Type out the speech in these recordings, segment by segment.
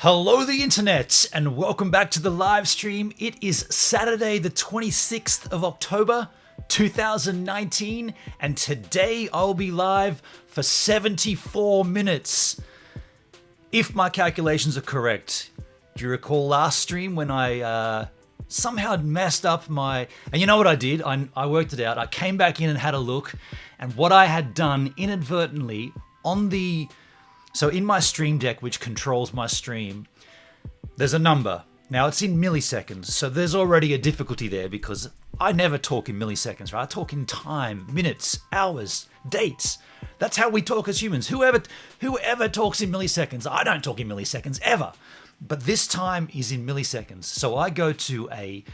Hello the internet and welcome back to the live stream. It is Saturday the 26th of October 2019 and today I'll be live for 74 minutes. If my calculations are correct. Do you recall last stream when I somehow messed up my... And you know what I did? I worked it out. I came back in and had a look, and what I had done inadvertently on the... So in my stream deck, which controls my stream, there's a number. Now it's in milliseconds, so there's already a difficulty there because I never talk in milliseconds, right? I talk in time, minutes, hours, dates. That's how we talk as humans. Whoever talks in milliseconds, I don't talk in milliseconds ever. But this time is in milliseconds. So I go to a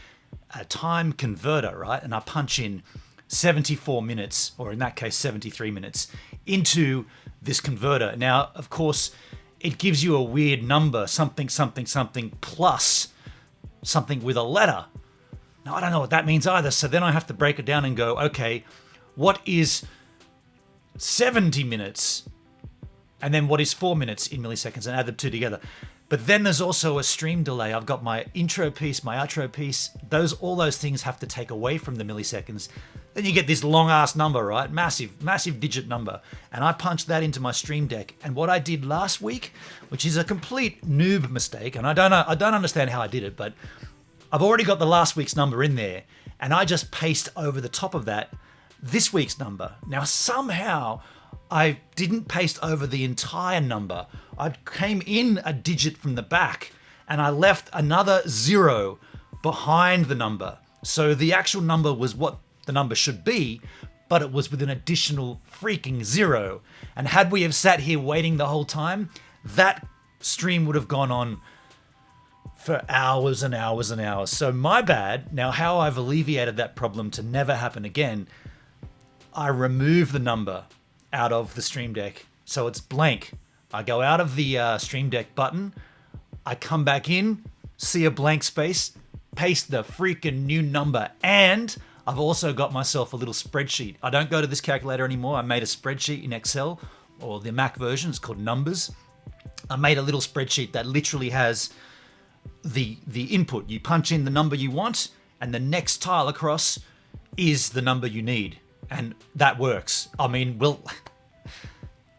time converter, right? And I punch in 74 minutes, or in that case, 73 minutes, into this converter. Now, of course, it gives you a weird number, something, something, something, plus something with a letter. Now, I don't know what that means either. So then I have to break it down and go, okay, what is 70 minutes? And then what is 4 minutes in milliseconds, and add the two together. But then there's also a stream delay. I've got my intro piece, my outro piece. All those things have to take away from the milliseconds. Then you get this long ass number, right? Massive digit number. And I punched that into my stream deck. And what I did last week, which is a complete noob mistake, and I don't understand how I did it, but I've already got the last week's number in there, and I just paste over the top of that this week's number. Now somehow I didn't paste over the entire number. I came in a digit from the back and I left another 0 behind the number. So the actual number was what the number should be, but it was with an additional freaking 0. And had we have sat here waiting the whole time, that stream would have gone on for hours and hours and hours. So my bad. Now how I've alleviated that problem to never happen again, I remove the number out of the stream deck. So it's blank. I go out of the stream deck button, I come back in, see a blank space, paste the freaking new number, and I've also got myself a little spreadsheet. I don't go to this calculator anymore. I made a spreadsheet in Excel, or the Mac version, it's called Numbers. I made a little spreadsheet that literally has the input. You punch in the number you want, and the next tile across is the number you need. And that works. I mean,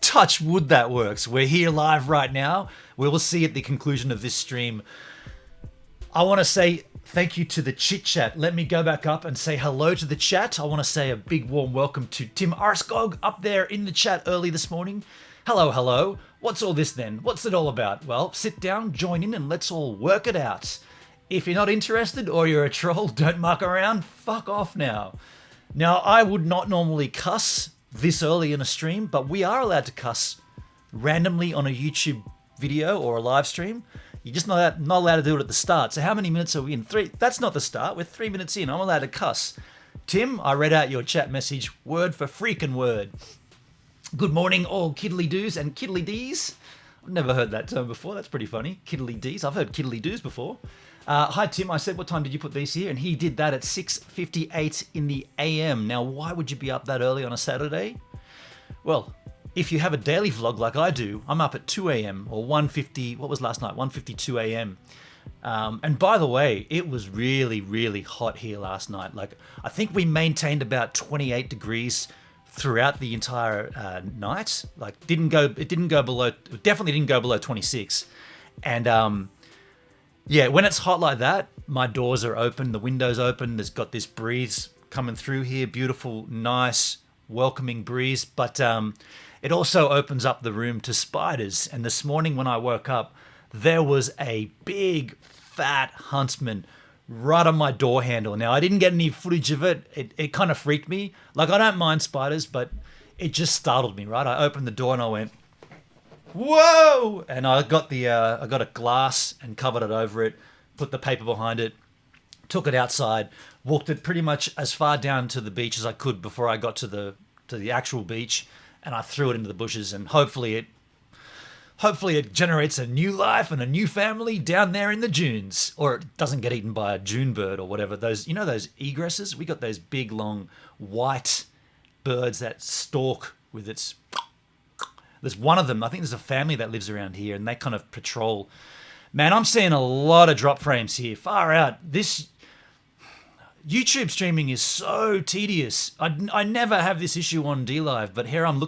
touch wood, that works. We're here live right now. We will see at the conclusion of this stream. I want to say thank you to the chit chat. Let me go back up and say hello to the chat. I want to say a big warm welcome to Tim Arskog up there in the chat early this morning. Hello, hello. What's all this then? What's it all about? Well, sit down, join in, and let's all work it out. If you're not interested or you're a troll, don't muck around. Fuck off now. Now, I would not normally cuss this early in a stream, but we are allowed to cuss randomly on a YouTube video or a live stream. You're just not allowed to do it at the start. So how many minutes are we in? 3. That's not the start. We're 3 minutes in. I'm allowed to cuss. Tim, I read out your chat message word for freaking word. Good morning, all kiddly-doos and kiddly-dees. I've never heard that term before. That's pretty funny. Kiddly-dees. I've heard kiddly-doos before. Hi, Tim. I said, what time did you put these here? And he did that at 6:58 in the AM. Now, why would you be up that early on a Saturday? Well, if you have a daily vlog like I do, I'm up at 2 AM or 1:50. What was last night? 1:52 AM. And by the way, it was really, really hot here last night. Like, I think we maintained about 28 degrees throughout the entire night. Like, it didn't go below 26. And yeah, when it's hot like that, my doors are open, the window's open, there's got this breeze coming through here, beautiful, nice, welcoming breeze, but it also opens up the room to spiders. And this morning when I woke up, there was a big, fat huntsman right on my door handle. Now, I didn't get any footage of it. It kind of freaked me. Like, I don't mind spiders, but it just startled me, right? I opened the door and I went, whoa! And I got a glass and covered it over it, put the paper behind it, took it outside, walked it pretty much as far down to the beach as I could before I got to the actual beach, and I threw it into the bushes, and hopefully it generates a new life and a new family down there in the dunes, or it doesn't get eaten by a June bird or whatever. Those egresses? We got those big long white birds that stalk with its... There's one of them, I think there's a family that lives around here, and they kind of patrol Man, I'm seeing a lot of drop frames here. Far out. This YouTube streaming is so tedious. I never have this issue on DLive, but here I'm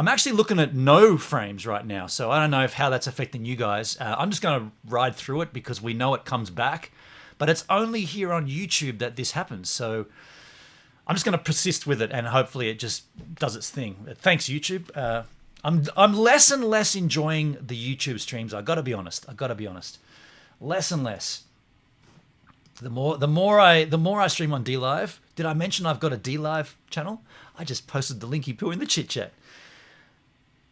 actually looking at no frames right now. So I don't know how that's affecting you guys. I'm just going to ride through it because we know it comes back. But it's only here on YouTube that this happens. So I'm just going to persist with it, and hopefully it just does its thing. Thanks, YouTube. I'm less and less enjoying the YouTube streams. I got to be honest. Less and less. The more I stream on DLive. Did I mention I've got a DLive channel? I just posted the linky poo in the chit chat.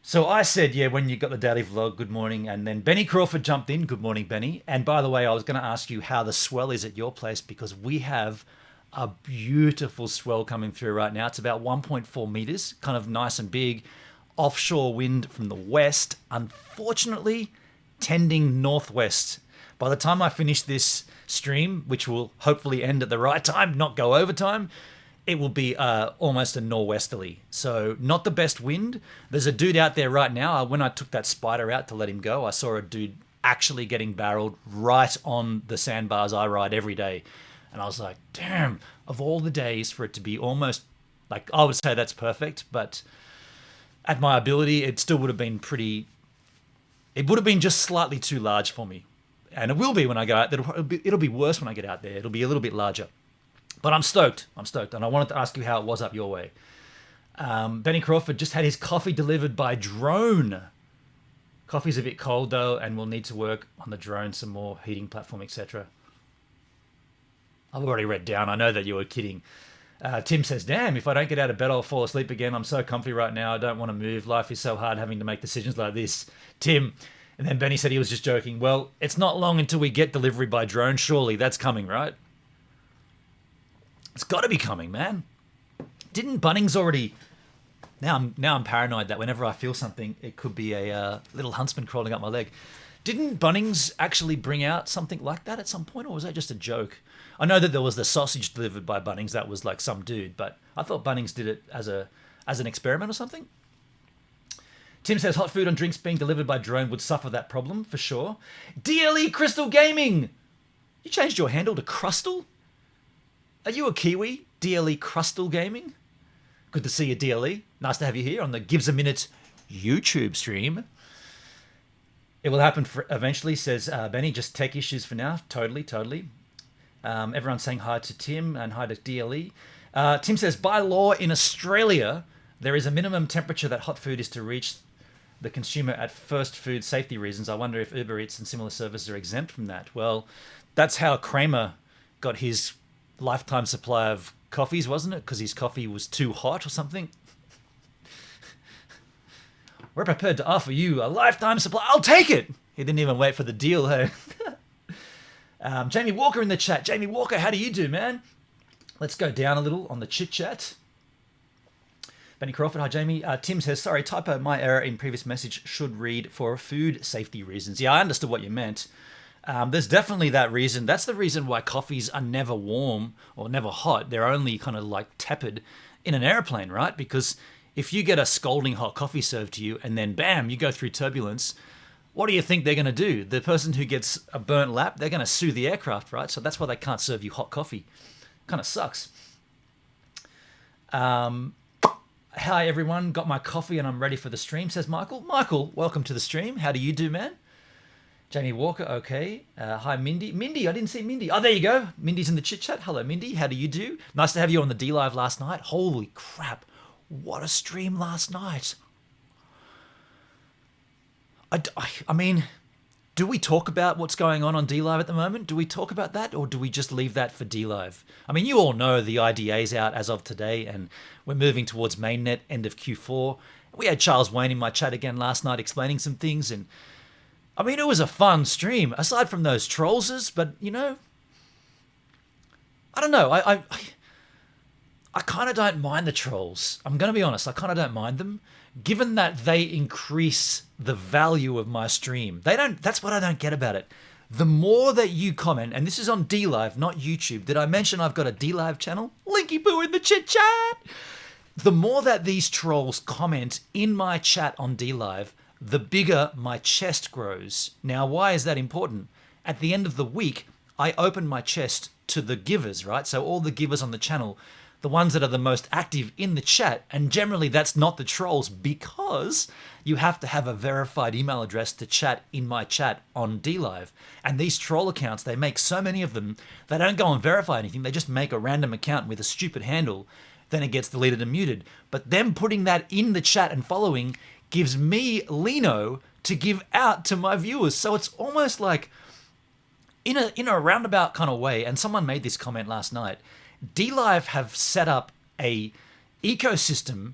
So I said, yeah, when you got the daily vlog, good morning. And then Benny Crawford jumped in. Good morning, Benny. And by the way, I was going to ask you how the swell is at your place, because we have a beautiful swell coming through right now. It's about 1.4 meters, kind of nice and big. Offshore wind from the west, unfortunately tending northwest. By the time I finish this stream, which will hopefully end at the right time, not go overtime, it will be almost a norwesterly. So not the best wind. There's a dude out there right now. When I took that spider out to let him go, I saw a dude actually getting barreled right on the sandbars I ride every day. And I was like, damn, of all the days for it to be almost, like, I would say that's perfect, but at my ability, it still would have been it would have been just slightly too large for me. And it will be when I go out. It'll be worse when I get out there. It'll be a little bit larger. But I'm stoked. And I wanted to ask you how it was up your way. Benny Crawford just had his coffee delivered by drone. Coffee's a bit cold, though, and we'll need to work on the drone some more, heating platform, etc. I've already read down. I know that you were kidding. Tim says, damn, if I don't get out of bed, I'll fall asleep again. I'm so comfy right now. I don't want to move. Life is so hard having to make decisions like this. Tim. And then Benny said he was just joking. Well, it's not long until we get delivery by drone. Surely that's coming, right? It's got to be coming, man. Didn't Bunnings already... Now I'm paranoid that whenever I feel something, it could be a little huntsman crawling up my leg. Didn't Bunnings actually bring out something like that at some point, or was that just a joke? I know that there was the sausage delivered by Bunnings. That was like some dude, but I thought Bunnings did it as an experiment or something. Tim says hot food and drinks being delivered by drone would suffer that problem for sure. DLE Crystal Gaming! You changed your handle to Crustal? Are you a Kiwi? DLE Crustal Gaming? Good to see you, DLE. Nice to have you here on the Gives a Minute YouTube stream. It will happen eventually, says Benny. Just tech issues for now. Totally. Everyone's saying hi to Tim and hi to DLE. Tim says, by law in Australia, there is a minimum temperature that hot food is to reach the consumer at first food safety reasons. I wonder if Uber Eats and similar services are exempt from that. Well, that's how Kramer got his lifetime supply of coffees, wasn't it? Because his coffee was too hot or something. We're prepared to offer you a lifetime supply. I'll take it. He didn't even wait for the deal, hey? Jamie Walker in the chat. Jamie Walker, how do you do, man? Let's go down a little on the chit-chat. Benny Crawford, hi Jamie. Tim says, sorry, typo, my error in previous message should read for food safety reasons. Yeah, I understood what you meant. There's definitely that reason. That's the reason why coffees are never warm or never hot. They're only kind of like tepid in an airplane, right? Because if you get a scalding hot coffee served to you and then bam, you go through turbulence, what do you think they're going to do? The person who gets a burnt lap, they're going to sue the aircraft, right? So that's why they can't serve you hot coffee. Kind of sucks. Hi everyone, got my coffee and I'm ready for the stream, says Michael. Michael, welcome to the stream. How do you do, man? Jamie Walker, okay. Hi Mindy. Mindy, I didn't see Mindy. Oh, there you go. Mindy's in the chit chat. Hello Mindy, how do you do? Nice to have you on the DLive last night. Holy crap, what a stream last night. I mean, do we talk about what's going on DLive at the moment? Do we talk about that, or do we just leave that for DLive? I mean, you all know the IDA's out as of today, and we're moving towards mainnet, end of Q4. We had Charles Wayne in my chat again last night explaining some things, and I mean, it was a fun stream, aside from those trollses, but, you know, I don't know. I kind of don't mind the trolls. I'm going to be honest. I kind of don't mind them, given that they increase the value of my stream. That's what I don't get about it. The more that you comment, and this is on DLive, not YouTube. Did I mention I've got a DLive channel? Linky poo in the chit chat. The more that these trolls comment in my chat on DLive, the bigger my chest grows. Now, why is that important? At the end of the week, I open my chest to the givers, right? So all the givers on the channel, the ones that are the most active in the chat, and generally that's not the trolls, because you have to have a verified email address to chat in my chat on DLive. And these troll accounts, they make so many of them, they don't go and verify anything, they just make a random account with a stupid handle, then it gets deleted and muted. But them putting that in the chat and following gives me Lino to give out to my viewers. So it's almost like, in a roundabout kind of way, and someone made this comment last night, DLive have set up a ecosystem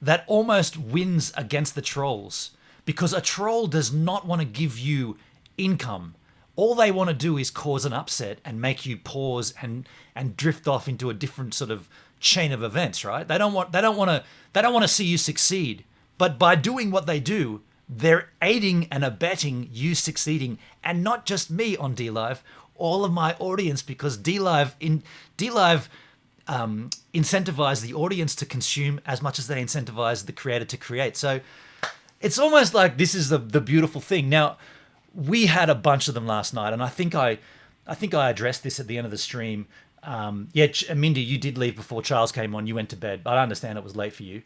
that almost wins against the trolls, because a troll does not want to give you income. All they want to do is cause an upset and make you pause and drift off into a different sort of chain of events, right? They don't want to see you succeed. But by doing what they do, they're aiding and abetting you succeeding, and not just me on DLive, all of my audience, because DLive incentivize the audience to consume as much as they incentivize the creator to create. So it's almost like this is the beautiful thing. Now, we had a bunch of them last night, and I think I addressed this at the end of the stream. Mindy, you did leave before Charles came on. You went to bed, but I understand it was late for you.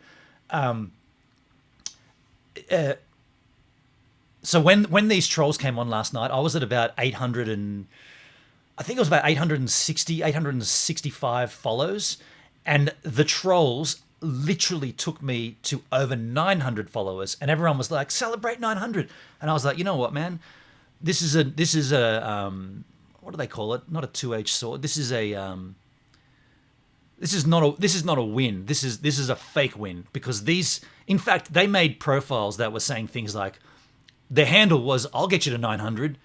So when these trolls came on last night, I was at about 865 follows, and the trolls literally took me to over 900 followers, and everyone was like, celebrate 900. And I was like, you know what, man, this is a what do they call it? Not a two-edged sword. This is not a win. This is a fake win, because in fact, they made profiles that were saying things like, their handle was, I'll get you to 900.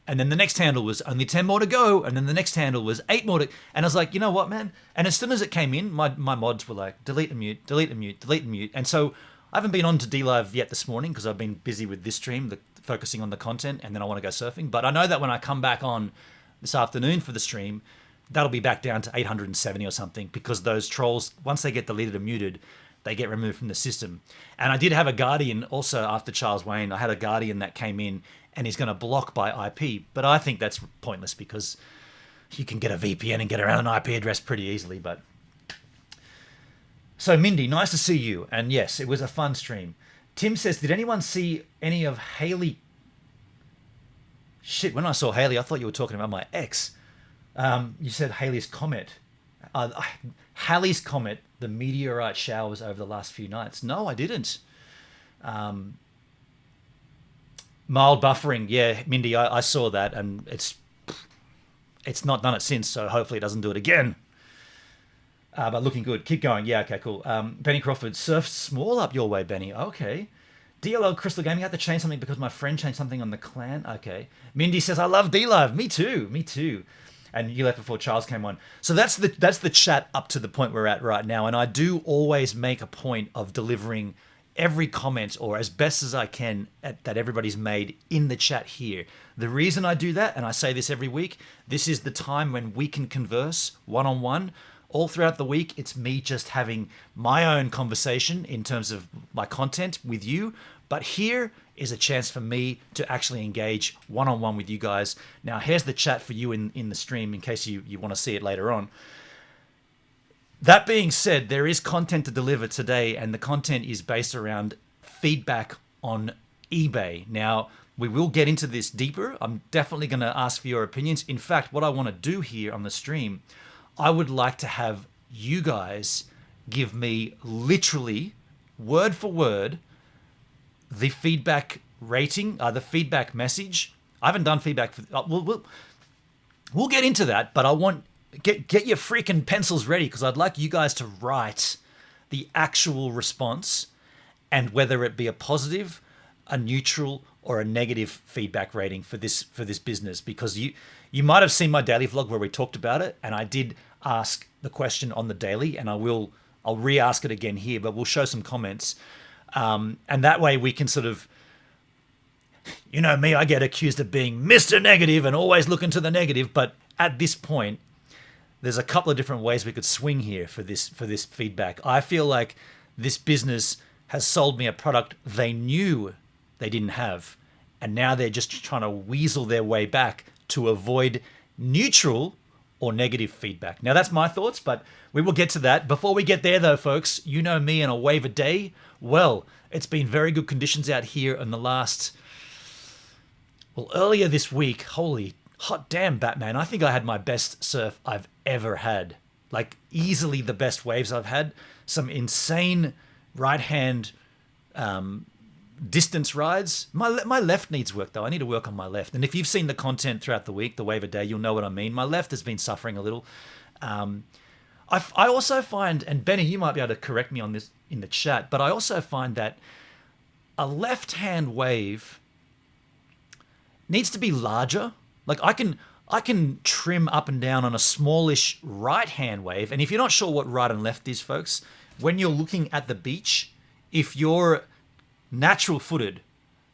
And then the next handle was only 10 more to go. And then the next handle was 8 more to... And I was like, you know what, man? And as soon as it came in, my mods were like, delete and mute, delete and mute, delete and mute. And so I haven't been on to DLive yet this morning, because I've been busy with this stream, focusing on the content, and then I want to go surfing. But I know that when I come back on this afternoon for the stream, that'll be back down to 870 or something, because those trolls, once they get deleted and muted, they get removed from the system. And I did have a Guardian also after Charles Wayne. I had a Guardian that came in, and he's going to block by IP. But I think that's pointless, because you can get a VPN and get around an IP address pretty easily. But so, Mindy, nice to see you. And yes, it was a fun stream. Tim says, did anyone see any of Haley? Shit, when I saw Haley, I thought you were talking about my ex. You said Haley's Comet. Halley's Comet, the meteorite showers over the last few nights. No, I didn't. Mild buffering. Yeah, Mindy, I saw that, and it's not done it since, so hopefully it doesn't do it again. But looking good. Keep going. Yeah, okay, cool. Benny Crawford, surf small up your way, Benny. Okay. DLL Crystal Gaming, I had to change something because my friend changed something on the clan. Okay. Mindy says, I love DLive. Me too. And you left before Charles came on. So that's the chat up to the point we're at right now. And I do always make a point of delivering every comment, or as best as I can, that everybody's made in the chat here. The reason I do that, and I say this every week, this is the time when we can converse one-on-one. All throughout the week, it's me just having my own conversation in terms of my content with you. But here is a chance for me to actually engage one-on-one with you guys. Now, here's the chat for you in the stream in case you want to see it later on. That being said, there is content to deliver today, and the content is based around feedback on eBay. Now, we will get into this deeper. I'm definitely going to ask for your opinions. In fact, what I want to do here on the stream, I would like to have you guys give me literally, word for word, the feedback rating, the feedback message. I haven't done feedback. We'll get into that, but I want... Get your freaking pencils ready, because I'd like you guys to write the actual response, and whether it be a positive, a neutral, or a negative feedback rating for this business. Because you might have seen my daily vlog where we talked about it, and I did ask the question on the daily, and I'll re-ask it again here, but we'll show some comments, and that way we can sort of, you know me, I get accused of being Mr. Negative and always looking to the negative, but at this point, there's a couple of different ways we could swing here for this feedback. I feel like this business has sold me a product they knew they didn't have. And now they're just trying to weasel their way back to avoid neutral or negative feedback. Now, that's my thoughts, but we will get to that. Before we get there, though, folks, you know me and a wave a day. Well, it's been very good conditions out here in the last... Well, earlier this week, holy hot damn, Batman, I think I had my best surf I've ever had. Like, easily the best waves I've had. Some insane right-hand distance rides. My left needs work, though. I need to work on my left. And if you've seen the content throughout the week, the wave a day, you'll know what I mean. My left has been suffering a little. I also find, and Benny, you might be able to correct me on this in the chat, but I also find that a left-hand wave needs to be larger. Like I can trim up and down on a smallish right-hand wave. And if you're not sure what right and left is, folks, when you're looking at the beach, if you're natural footed,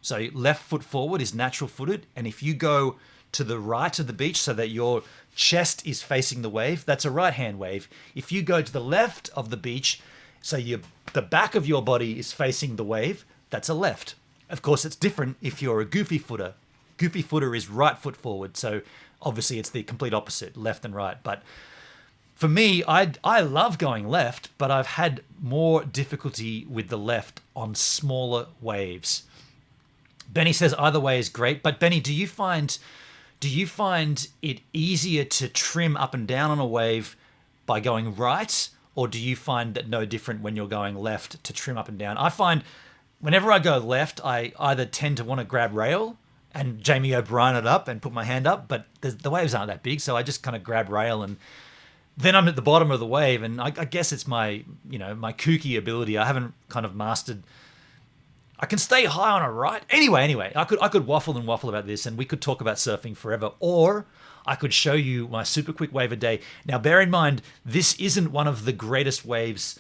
so left foot forward is natural footed, and if you go to the right of the beach so that your chest is facing the wave, that's a right-hand wave. If you go to the left of the beach, so the back of your body is facing the wave, that's a left. Of course, it's different if you're a goofy footer. Goofy footer is right foot forward, so obviously it's the complete opposite, left and right. But for me, I love going left, but I've had more difficulty with the left on smaller waves. Benny says either way is great, but Benny, do you find it easier to trim up and down on a wave by going right, or do you find that no different when you're going left to trim up and down? I find whenever I go left, I either tend to want to grab rail and Jamie O'Brien it up and put my hand up, but the waves aren't that big, so I just kind of grab rail and then I'm at the bottom of the wave, and I guess it's my kooky ability. I haven't kind of mastered. I can stay high on a right. Anyway, I could waffle and waffle about this, and we could talk about surfing forever, or I could show you my super quick wave a day. Now, bear in mind, this isn't one of the greatest waves.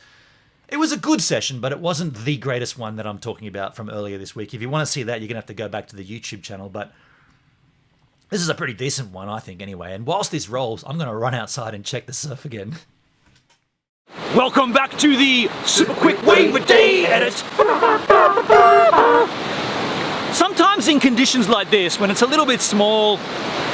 It was a good session, but it wasn't the greatest one that I'm talking about from earlier this week. If you want to see that, you're going to have to go back to the YouTube channel, but this is a pretty decent one, I think, anyway. And whilst this rolls, I'm going to run outside and check the surf again. Welcome back to the Super Quick Wave a Day edit. Sometimes in conditions like this, when it's a little bit small,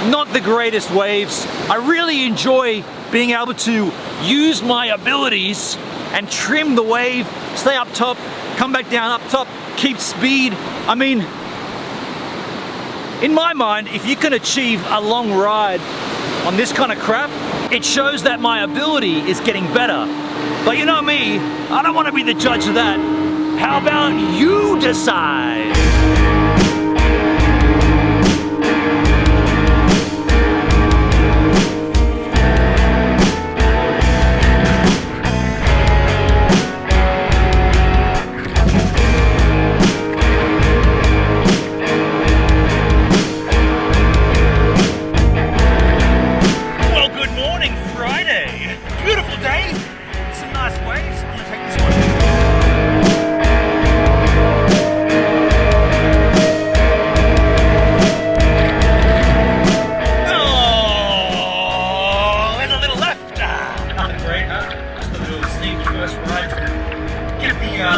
not the greatest waves, I really enjoy being able to use my abilities and trim the wave, stay up top, come back down up top, keep speed. I mean, in my mind, if you can achieve a long ride on this kind of crap, it shows that my ability is getting better. But you know me, I don't want to be the judge of that. How about you decide?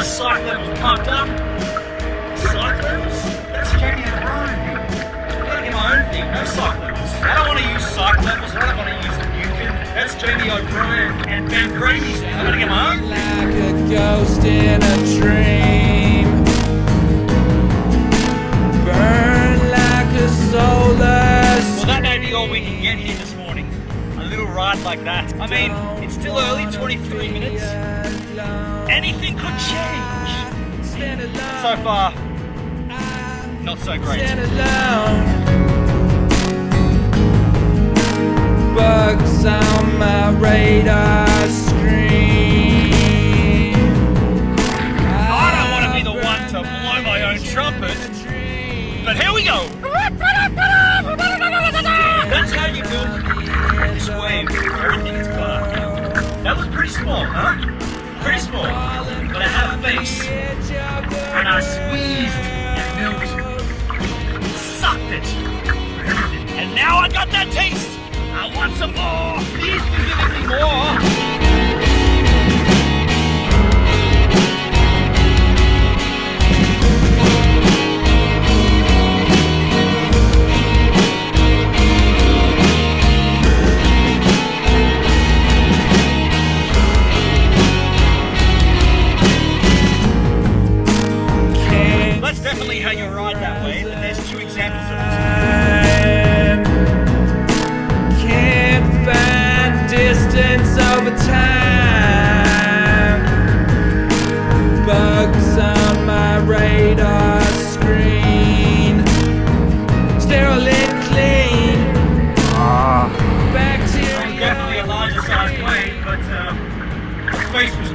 Psych levels pumped up. Psych levels? That's Jamie O'Brien thing. I'm gonna get my own thing, no psych levels. I don't want to use psych levels, I don't want to use Newton. That's Jamie O'Brien and Ben Grady's thing. I'm gonna get my own. Like a ghost in a dream. Burn like a soulless. Well, that may be all we can get here this morning. A little ride like that. I mean, it's still early, 23 minutes. Anything could change. So far, not so great. Bugs on my radar screen. I don't want to be the one to blow my own trumpet, but here we go. That's how you build this wave. Everything is got. That was pretty small, huh? Pretty small, but I had a face, and I squeezed and milked, sucked it, and now I got that taste. I want some more. Please be giving me more.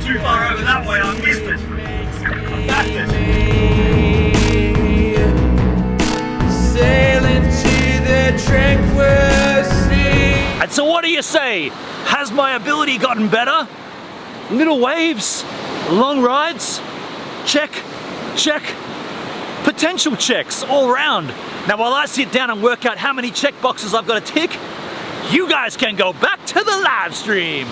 too far over that way. I missed it. I backed it. Sailing to the tranquil sea. And so what do you say? Has my ability gotten better? Little waves, long rides, check, check, potential checks all round. Now while I sit down and work out how many check boxes I've got to tick, you guys can go back to the live stream.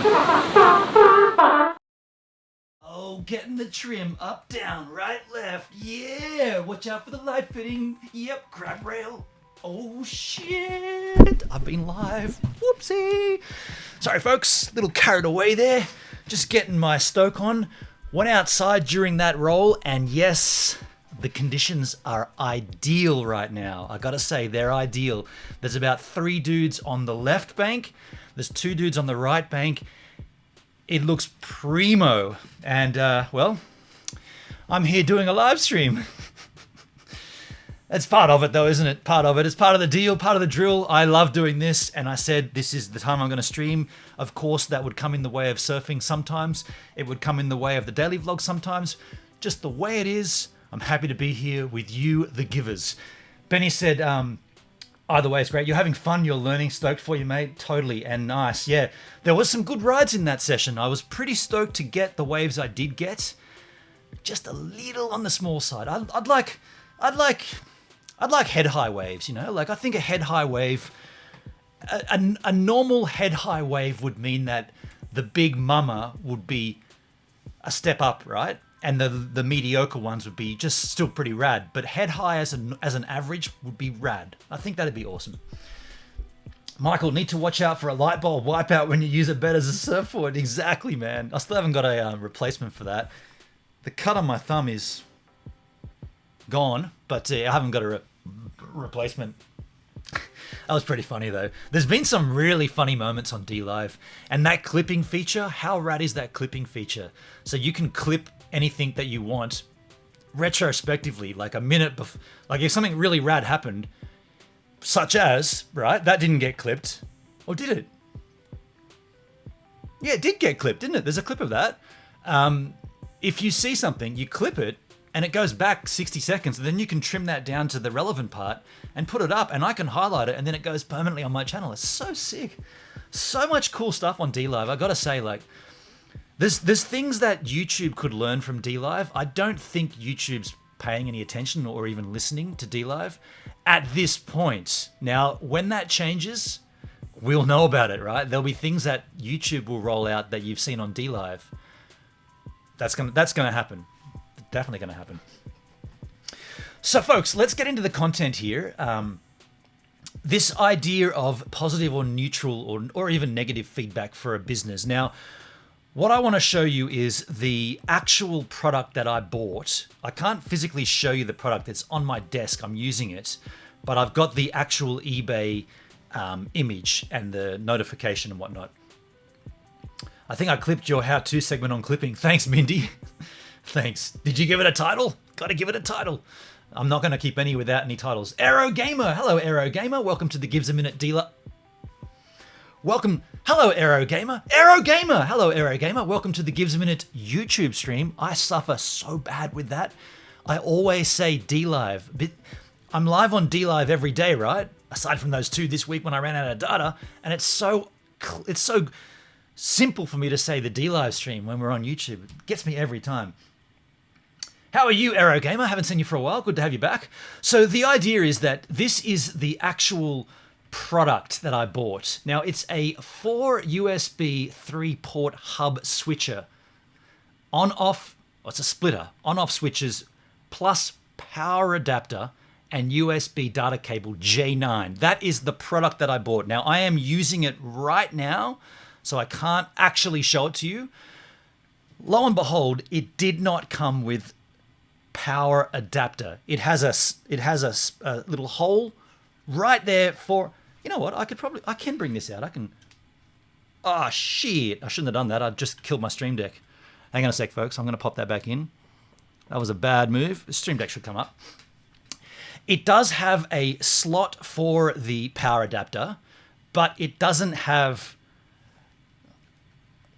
Oh, getting the trim up, down, right, left. Yeah, watch out for the light fitting. Yep, grab rail. Oh shit, I've been live. Whoopsie. Sorry folks, little carried away there. Just getting my stoke on. Went outside during that roll, and yes, the conditions are ideal right now. I gotta say, they're ideal. There's about 3 dudes on the left bank. There's 2 dudes on the right bank. It looks primo. And, well, I'm here doing a live stream. That's part of it though, isn't it? Part of it. It's part of the deal, part of the drill. I love doing this, and I said this is the time I'm going to stream. Of course, that would come in the way of surfing sometimes. It would come in the way of the daily vlog sometimes. Just the way it is, I'm happy to be here with you, the givers. Benny said, either way, it's great. You're having fun, you're learning. Stoked for you, mate. Totally, and nice. Yeah, there was some good rides in that session. I was pretty stoked to get the waves I did get. Just a little on the small side. I'd like head high waves, you know? Like, I think a head high wave, a normal head high wave would mean that the big mama would be a step up, right? And the mediocre ones would be just still pretty rad. But head high as an average would be rad. I think that'd be awesome. Michael, need to watch out for a light bulb wipeout when you use it better as a surfboard. Exactly, man. I still haven't got a replacement for that. The cut on my thumb is gone, but I haven't got a replacement. That was pretty funny though. There's been some really funny moments on DLive, and that clipping feature, how rad is that clipping feature? So you can clip anything that you want retrospectively, like a minute before, like if something really rad happened, such as, right, that didn't get clipped, or did it? Yeah, it did get clipped, didn't it? There's a clip of that. If you see something, you clip it, and it goes back 60 seconds, and then you can trim that down to the relevant part and put it up, and I can highlight it, and then it goes permanently on my channel. It's so sick. So much cool stuff on DLive. I gotta say, like, there's things that YouTube could learn from DLive. I don't think YouTube's paying any attention or even listening to DLive at this point. Now, when that changes, we'll know about it, right? There'll be things that YouTube will roll out that you've seen on DLive. That's gonna happen. Definitely going to happen. So folks, let's get into the content here. This idea of positive or neutral or even negative feedback for a business. Now, what I want to show you is the actual product that I bought. I can't physically show you the product. It's on my desk. I'm using it, but I've got the actual eBay image and the notification and whatnot. I think I clipped your how-to segment on clipping. Thanks, Mindy. Thanks. Did you give it a title? Got to give it a title. I'm not going to keep any without any titles. Aero Gamer. Hello, Aero Gamer. Welcome to the Gives a Minute dealer. Welcome. Hello, Aero Gamer. Aero Gamer. Hello, Aero Gamer. Welcome to the Gives a Minute YouTube stream. I suffer so bad with that. I always say DLive. But I'm live on DLive every day, right? Aside from those 2 this week when I ran out of data. And it's so simple for me to say the DLive stream when we're on YouTube. It gets me every time. How are you, Aero Gamer? Haven't seen you for a while. Good to have you back. So the idea is that this is the actual product that I bought. Now, it's a 4 USB 3-port hub switcher. On-off, it's a splitter. On-off switches plus power adapter and USB data cable J9. That is the product that I bought. Now, I am using it right now, so I can't actually show it to you. Lo and behold, it did not come with power adapter. It has a little hole right there for, you know what, I can bring this out. Oh shit, I shouldn't have done that. I just killed my Stream Deck. Hang on a sec, folks. I'm going to pop that back in. That was a bad move. The Stream Deck should come up. It does have a slot for the power adapter, but it doesn't have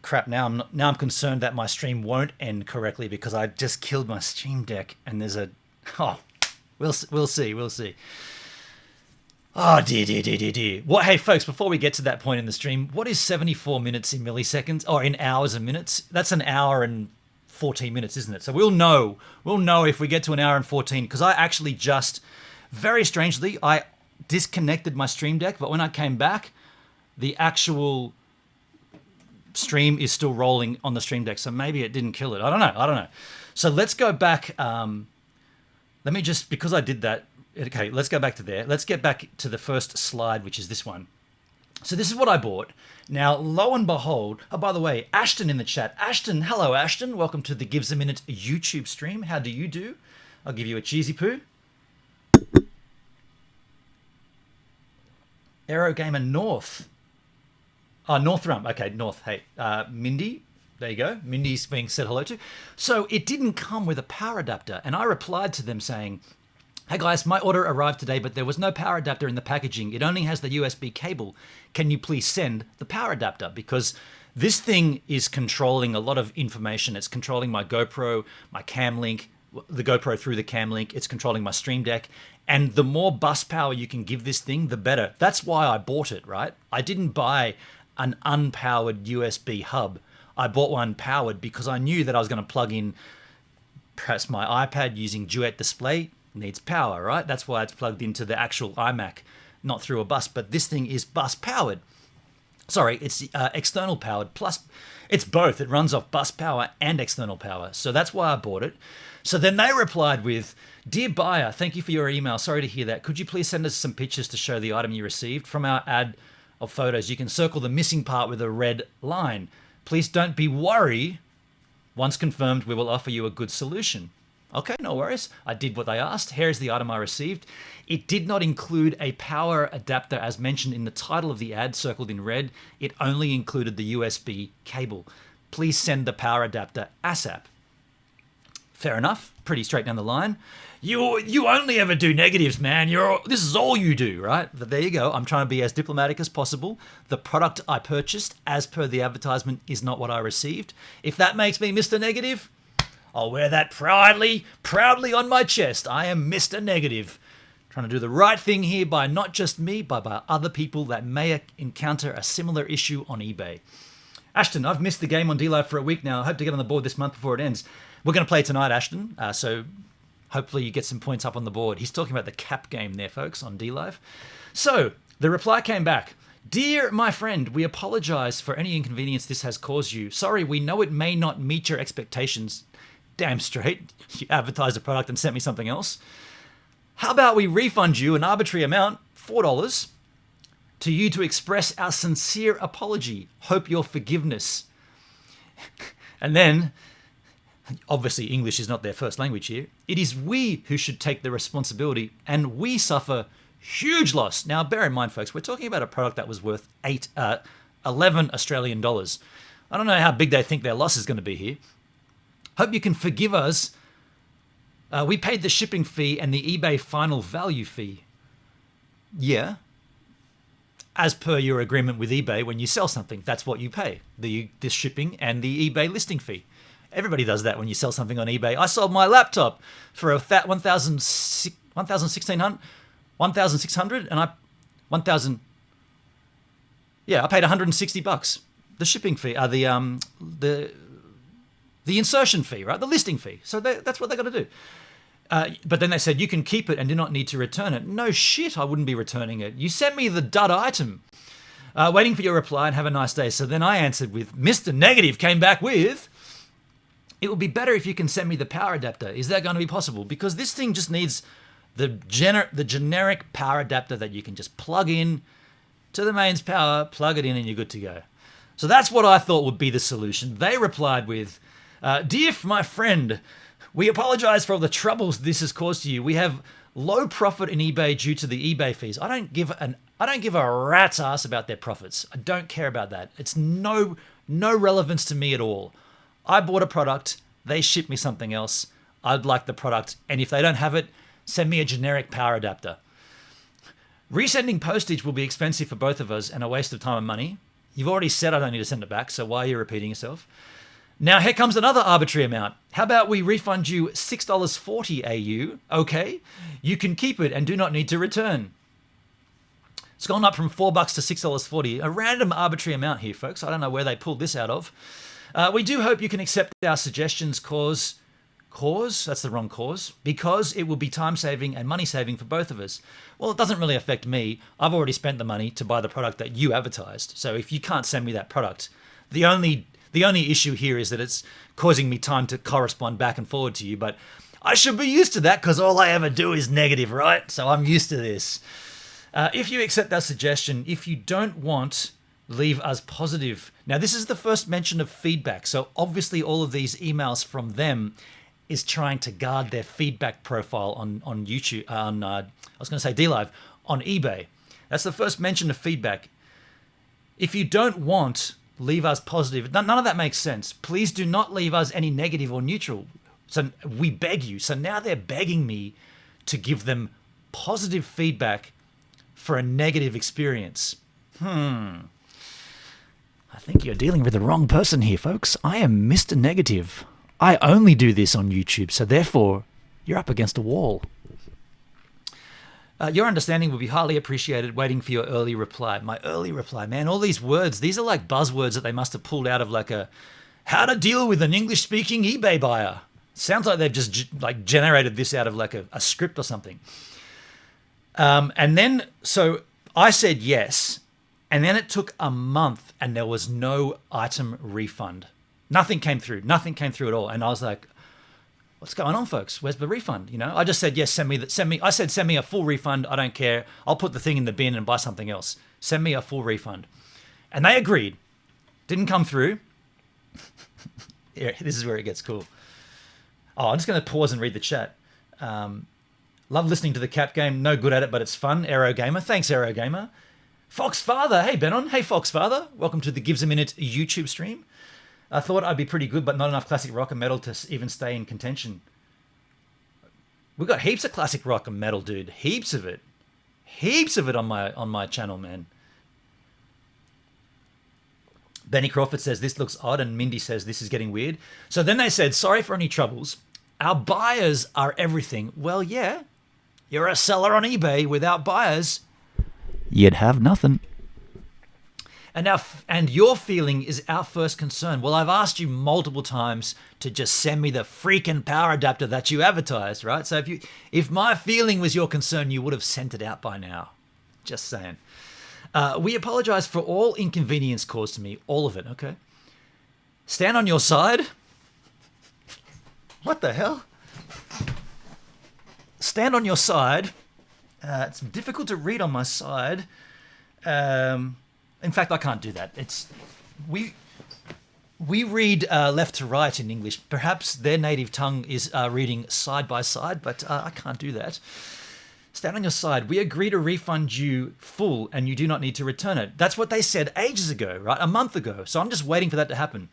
crap. Now I'm concerned that my stream won't end correctly because I just killed my Stream Deck, and there's a we'll see. Oh dear. What? Hey folks, before we get to that point in the stream, what is 74 minutes in milliseconds or in hours and minutes? That's an hour and 14 minutes, isn't it? So we'll know if we get to an hour and 14, because I actually just, very strangely, I disconnected my Stream Deck, but when I came back, the actual stream is still rolling on the Stream Deck, so maybe it didn't kill it. I don't know. So let's go back. Let me just, because I did that. Okay, let's go back to there. Let's get back to the first slide, which is this one. So this is what I bought. Now, lo and behold, oh, by the way, Ashton in the chat. Ashton, hello, Ashton. Welcome to the Gives a Minute YouTube stream. How do you do? I'll give you a cheesy poo. Aero Gamer North. Oh, Northrum. Okay, North. Hey, Mindy. There you go. Mindy's being said hello to. So it didn't come with a power adapter. And I replied to them saying, hey guys, my order arrived today, but there was no power adapter in the packaging. It only has the USB cable. Can you please send the power adapter? Because this thing is controlling a lot of information. It's controlling my GoPro, my cam link, the GoPro through the cam link. It's controlling my Stream Deck. And the more bus power you can give this thing, the better. That's why I bought it, right? I didn't buy an unpowered USB hub. I bought one powered because I knew that I was going to plug in perhaps my iPad using Duet display. Needs power, right? That's why it's plugged into the actual iMac, not through a bus. But this thing is bus powered. Sorry, it's external powered, plus it's both. It runs off bus power and external power. So that's why I bought it. So then they replied with, dear buyer, thank you for your email. Sorry to hear that. Could you please send us some pictures to show the item you received? From our ad of photos, you can circle the missing part with a red line. Please don't be worried. Once confirmed, we will offer you a good solution. Okay, no worries. I did what they asked. Here is the item I received. It did not include a power adapter as mentioned in the title of the ad, circled in red. It only included the USB cable. Please send the power adapter ASAP. Fair enough. Pretty straight down the line. You only ever do negatives, man. This is all you do, right? But there you go. I'm trying to be as diplomatic as possible. The product I purchased, as per the advertisement, is not what I received. If that makes me Mr. Negative, I'll wear that proudly on my chest. I am Mr. Negative. Trying to do the right thing here by not just me, but by other people that may encounter a similar issue on eBay. Ashton, I've missed the game on DLive for a week now. I hope to get on the board this month before it ends. We're going to play tonight, Ashton, so hopefully you get some points up on the board. He's talking about the cap game there, folks, on DLive. So the reply came back. Dear my friend, we apologize for any inconvenience this has caused you. Sorry, we know it may not meet your expectations. Damn straight, you advertised a product and sent me something else. How about we refund you an arbitrary amount, $4, to you to express our sincere apology. Hope your forgiveness. And then, obviously English is not their first language here. It is we who should take the responsibility, and we suffer huge loss. Now, bear in mind, folks, we're talking about a product that was worth 11 Australian dollars. I don't know how big they think their loss is going to be here. Hope you can forgive us. We paid the shipping fee and the eBay final value fee. Yeah. As per your agreement with eBay, when you sell something, that's what you pay. The shipping and the eBay listing fee. Everybody does that when you sell something on eBay. I sold my laptop for a fat 1,600 and I paid $160. The shipping fee, the insertion fee, right? The listing fee. So that's what they got to do. But then they said, you can keep it and do not need to return it. No shit, I wouldn't be returning it. You sent me the dud item. Waiting for your reply and have a nice day. So then I answered with, Mr. Negative came back with, it would be better if you can send me the power adapter. Is that going to be possible? Because this thing just needs the generic power adapter that you can just plug in to the mains power, plug it in, and you're good to go. So that's what I thought would be the solution. They replied with, dear my friend, we apologize for all the troubles this has caused to you. We have low profit in eBay due to the eBay fees. I don't give a rat's ass about their profits. I don't care about that. It's no relevance to me at all. I bought a product, they ship me something else. I'd like the product, and if they don't have it, send me a generic power adapter. Resending postage will be expensive for both of us and a waste of time and money. You've already said I don't need to send it back, so why are you repeating yourself? Now, here comes another arbitrary amount. How about we refund you $6.40 AU? Okay, you can keep it and do not need to return. It's gone up from $4 to $6.40. A random arbitrary amount here, folks. I don't know where they pulled this out of. We do hope you can accept our suggestions cause? That's the wrong cause. Because it will be time-saving and money-saving for both of us. Well, it doesn't really affect me. I've already spent the money to buy the product that you advertised. So if you can't send me that product, the only issue here is that it's causing me time to correspond back and forward to you. But I should be used to that because all I ever do is negative, right? So I'm used to this. If you accept that suggestion, if you don't want, leave us positive. Now, this is the first mention of feedback. So obviously all of these emails from them is trying to guard their feedback profile on YouTube, I was going to say DLive, on eBay. That's the first mention of feedback. If you don't want, leave us positive. None of that makes sense. Please do not leave us any negative or neutral. So we beg you. So now they're begging me to give them positive feedback for a negative experience. I think you're dealing with the wrong person here, folks. I am Mr. Negative. I only do this on YouTube, so therefore, you're up against a wall. Your understanding will be highly appreciated. Waiting for your early reply. My early reply, man, all these words, these are like buzzwords that they must have pulled out of like a how to deal with an English-speaking eBay buyer. Sounds like they've just like generated this out of like a script or something. And then, so I said yes, and then it took a month and there was no item refund. Nothing came through at all. And I was like, what's going on, folks? Where's the refund? You know, I just said, yes, send me a full refund. I don't care. I'll put the thing in the bin and buy something else. Send me a full refund. And they agreed. Didn't come through. Yeah, this is where it gets cool. Oh, I'm just going to pause and read the chat. Love listening to the Cap Game. No good at it, but it's fun. Aero Gamer. Thanks, Aero Gamer. Fox Father. Hey, Benon. Hey, Fox Father. Welcome to the Gives a Minute YouTube stream. I thought I'd be pretty good, but not enough classic rock and metal to even stay in contention. We've got heaps of classic rock and metal, dude. Heaps of it. Heaps of it on my channel, man. Benny Crawford says, this looks odd, and Mindy says, this is getting weird. So then they said, sorry for any troubles. Our buyers are everything. Well, yeah. You're a seller on eBay. Without buyers, you'd have nothing. And your feeling is our first concern. Well, I've asked you multiple times to just send me the freaking power adapter that you advertised, right? So if my feeling was your concern, you would have sent it out by now. Just saying. We apologize for all inconvenience caused to me. All of it, okay? Stand on your side. What the hell? Stand on your side. It's difficult to read on my side. In fact, I can't do that. We read left to right in English. Perhaps their native tongue is reading side by side, but I can't do that. Stand on your side. We agree to refund you full, and you do not need to return it. That's what they said ages ago, right? A month ago. So I'm just waiting for that to happen.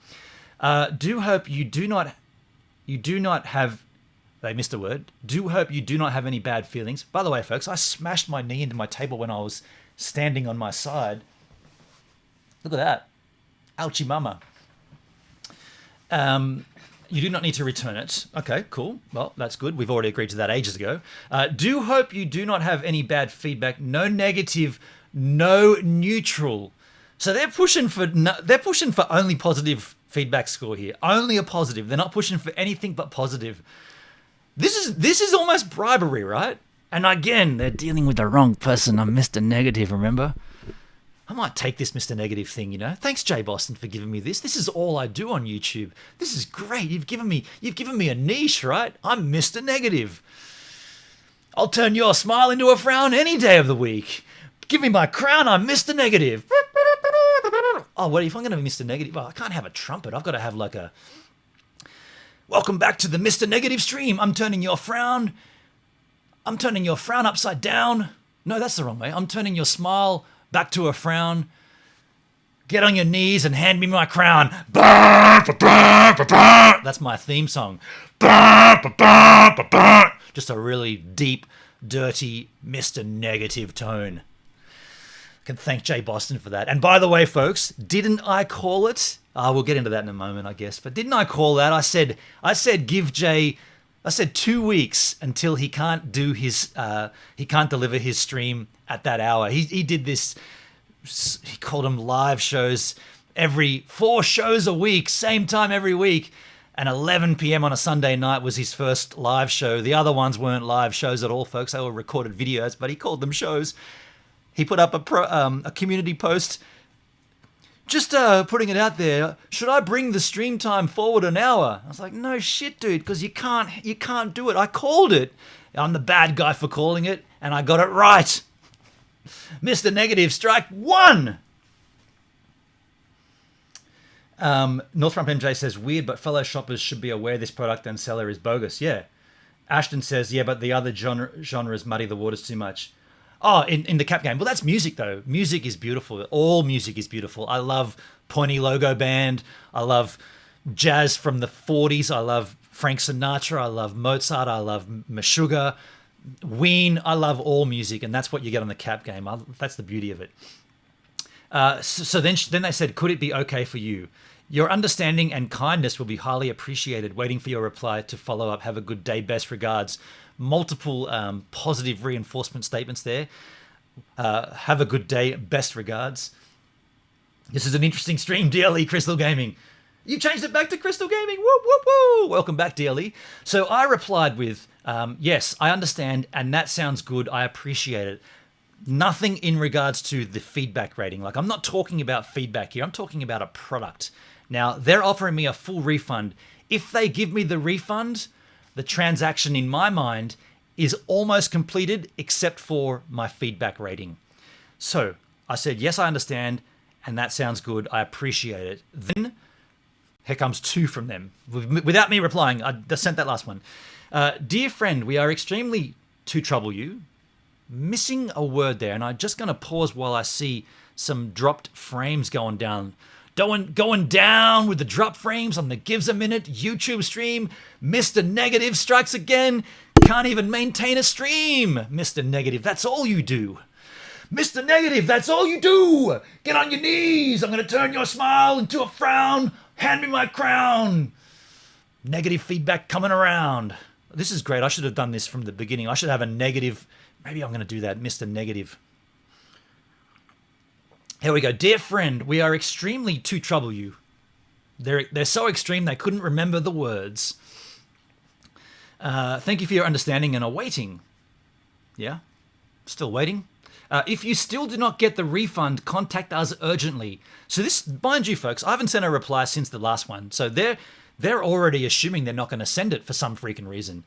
Do hope you do not have. They missed a word. Do hope you do not have any bad feelings. By the way, folks, I smashed my knee into my table when I was standing on my side. Look at that. Ouchie mama. You do not need to return it. Okay, cool. Well, that's good. We've already agreed to that ages ago. Do hope you do not have any bad feedback. No negative, no neutral. So they're pushing for only positive feedback score here. Only a positive. They're not pushing for anything but positive. This is almost bribery, right? And again, they're dealing with the wrong person. I'm Mr. Negative, remember? I might take this Mr. Negative thing, you know. Thanks, Jay Boston, for giving me this. This is all I do on YouTube. This is great. You've given me a niche, right? I'm Mr. Negative. I'll turn your smile into a frown any day of the week. Give me my crown. I'm Mr. Negative. Oh, what if I'm going to be Mr. Negative? Oh, I can't have a trumpet. I've got to have like a. Welcome back to the Mr. Negative stream. I'm turning your frown upside down. No, that's the wrong way. I'm turning your smile back to a frown. Get on your knees and hand me my crown. That's my theme song. Just a really deep, dirty Mr. Negative tone. Can thank Jay Boston for that. And by the way, folks, didn't I call it? We'll get into that in a moment, I guess. But didn't I call that? I said give Jay. I said 2 weeks until he can't do his. He can't deliver his stream at that hour. He did this. He called them live shows every 4 shows a week, same time every week. And 11 p.m. on a Sunday night was his first live show. The other ones weren't live shows at all, folks. They were recorded videos, but he called them shows. He put up a community post, just putting it out there. Should I bring the stream time forward an hour? I was like, no shit, dude, because you can't do it. I called it. I'm the bad guy for calling it, and I got it right. Mr. Negative, strike 1. Northrump MJ says, weird, but fellow shoppers should be aware this product and seller is bogus. Yeah. Ashton says, yeah, but the other genres muddy the waters too much. Oh, in the cap game. Well, that's music, though. Music is beautiful. All music is beautiful. I love Pointy Logo Band. I love jazz from the 40s. I love Frank Sinatra. I love Mozart. I love Meshuggah, Ween. I love all music, and that's what you get on the cap game. That's the beauty of it. So then they said, could it be okay for you? Your understanding and kindness will be highly appreciated. Waiting for your reply to follow up. Have a good day. Best regards. Multiple positive reinforcement statements there. Have a good day. Best regards. This is an interesting stream, DLE Crystal Gaming. You changed it back to Crystal Gaming. Woo, woo, woo. Welcome back, DLE. So I replied with, yes, I understand, and that sounds good. I appreciate it. Nothing in regards to the feedback rating. Like, I'm not talking about feedback here. I'm talking about a product. Now, they're offering me a full refund. If they give me the refund, the transaction in my mind is almost completed except for my feedback rating. So I said, yes, I understand, and that sounds good. I appreciate it. Then here comes 2 from them without me replying. I sent that last one. Dear friend, we are extremely to trouble you. Missing a word there, and I'm just going to pause while I see some dropped frames going down. Going down with the drop frames on the Gives a Minute YouTube stream. Mr. Negative strikes again. Can't even maintain a stream. Mr. Negative, that's all you do. Mr. Negative, that's all you do. Get on your knees. I'm going to turn your smile into a frown. Hand me my crown. Negative feedback coming around. This is great. I should have done this from the beginning. I should have a negative. Maybe I'm going to do that, Mr. Negative. Here we go. Dear friend, we are extremely to trouble you. They're so extreme they couldn't remember the words. Thank you for your understanding and are waiting. Yeah? Still waiting? If you still do not get the refund, contact us urgently. So this, mind you, folks, I haven't sent a reply since the last one. So they're already assuming they're not going to send it for some freaking reason.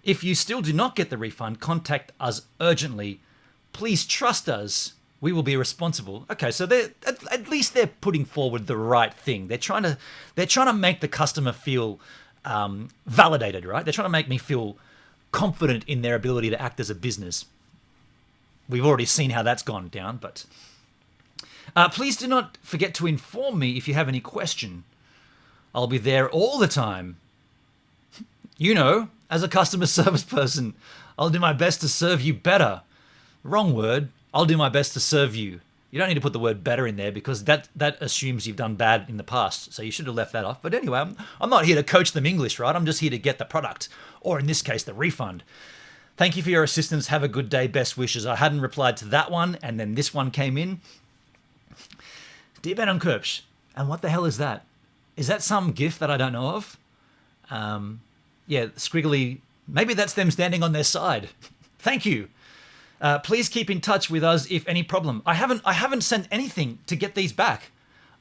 If you still do not get the refund, contact us urgently. Please trust us. We will be responsible. Okay, so at least they're putting forward the right thing. They're trying to make the customer feel validated, right? They're trying to make me feel confident in their ability to act as a business. We've already seen how that's gone down, but please do not forget to inform me if you have any question. I'll be there all the time. You know, as a customer service person, I'll do my best to serve you better. Wrong word. I'll do my best to serve you. You don't need to put the word better in there because that assumes you've done bad in the past. So you should have left that off. But anyway, I'm not here to coach them English, right? I'm just here to get the product, or in this case, the refund. Thank you for your assistance. Have a good day. Best wishes. I hadn't replied to that one, and then this one came in. Dear Ben and Kirsch, and what the hell is that? Is that some GIF that I don't know of? Yeah, squiggly. Maybe that's them standing on their side. Thank you. Please keep in touch with us if any problem. I haven't sent anything to get these back.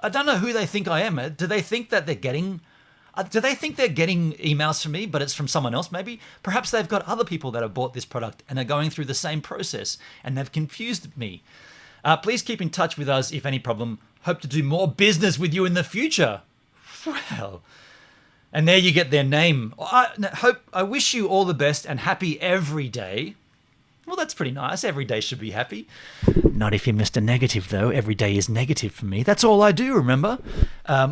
I don't know who they think I am. Do they think that they're getting? Do they think they're getting emails from me, but it's from someone else? Maybe. Perhaps they've got other people that have bought this product and are going through the same process, and they've confused me. Please keep in touch with us if any problem. Hope to do more business with you in the future. Well, and there you get their name. I wish you all the best and happy every day. Well, that's pretty nice. Every day should be happy. Not if you're Mr. Negative, though. Every day is negative for me. That's all I do, remember?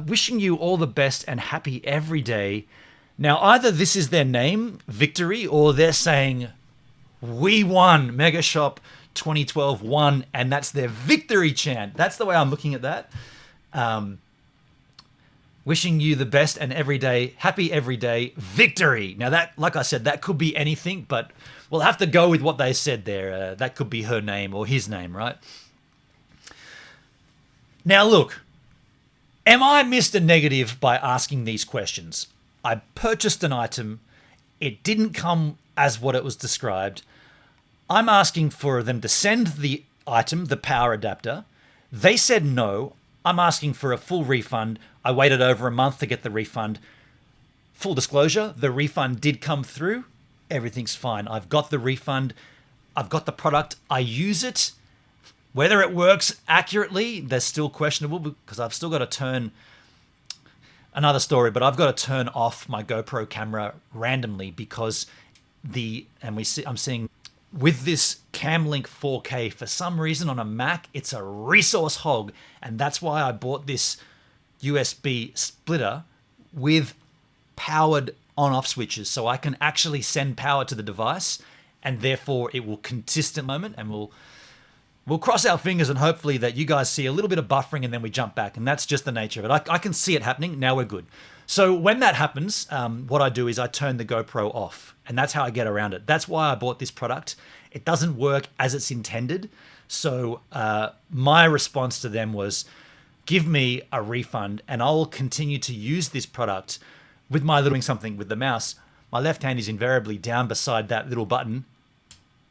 Wishing you all the best and happy every day. Now, either this is their name, Victory, or they're saying, we won, Mega Shop 2012 won, and that's their victory chant. That's the way I'm looking at that. Wishing you the best and happy everyday victory. Now that, like I said, that could be anything, but we'll have to go with what they said there. That could be her name or his name, right? Now look, am I Mr. Negative by asking these questions? I purchased an item. It didn't come as what it was described. I'm asking for them to send the item, the power adapter. They said no. I'm asking for a full refund. I waited over a month to get the refund. Full disclosure, the refund did come through. Everything's fine. I've got the refund. I've got the product. I use it. Whether it works accurately, that's still questionable because I've still got to turn... Another story, but I've got to turn off my GoPro camera randomly because I'm seeing with this Camlink 4K, for some reason on a Mac, it's a resource hog. And that's why I bought this USB splitter with powered on-off switches so I can actually send power to the device, and therefore it will consistent moment, and we'll cross our fingers and hopefully that you guys see a little bit of buffering and then we jump back. And that's just the nature of it. I can see it happening. Now we're good. So when that happens, what I do is I turn the GoPro off, and that's how I get around it. That's why I bought this product. It doesn't work as it's intended. So my response to them was, give me a refund and I'll continue to use this product with my doing something with the mouse. My left hand is invariably down beside that little button,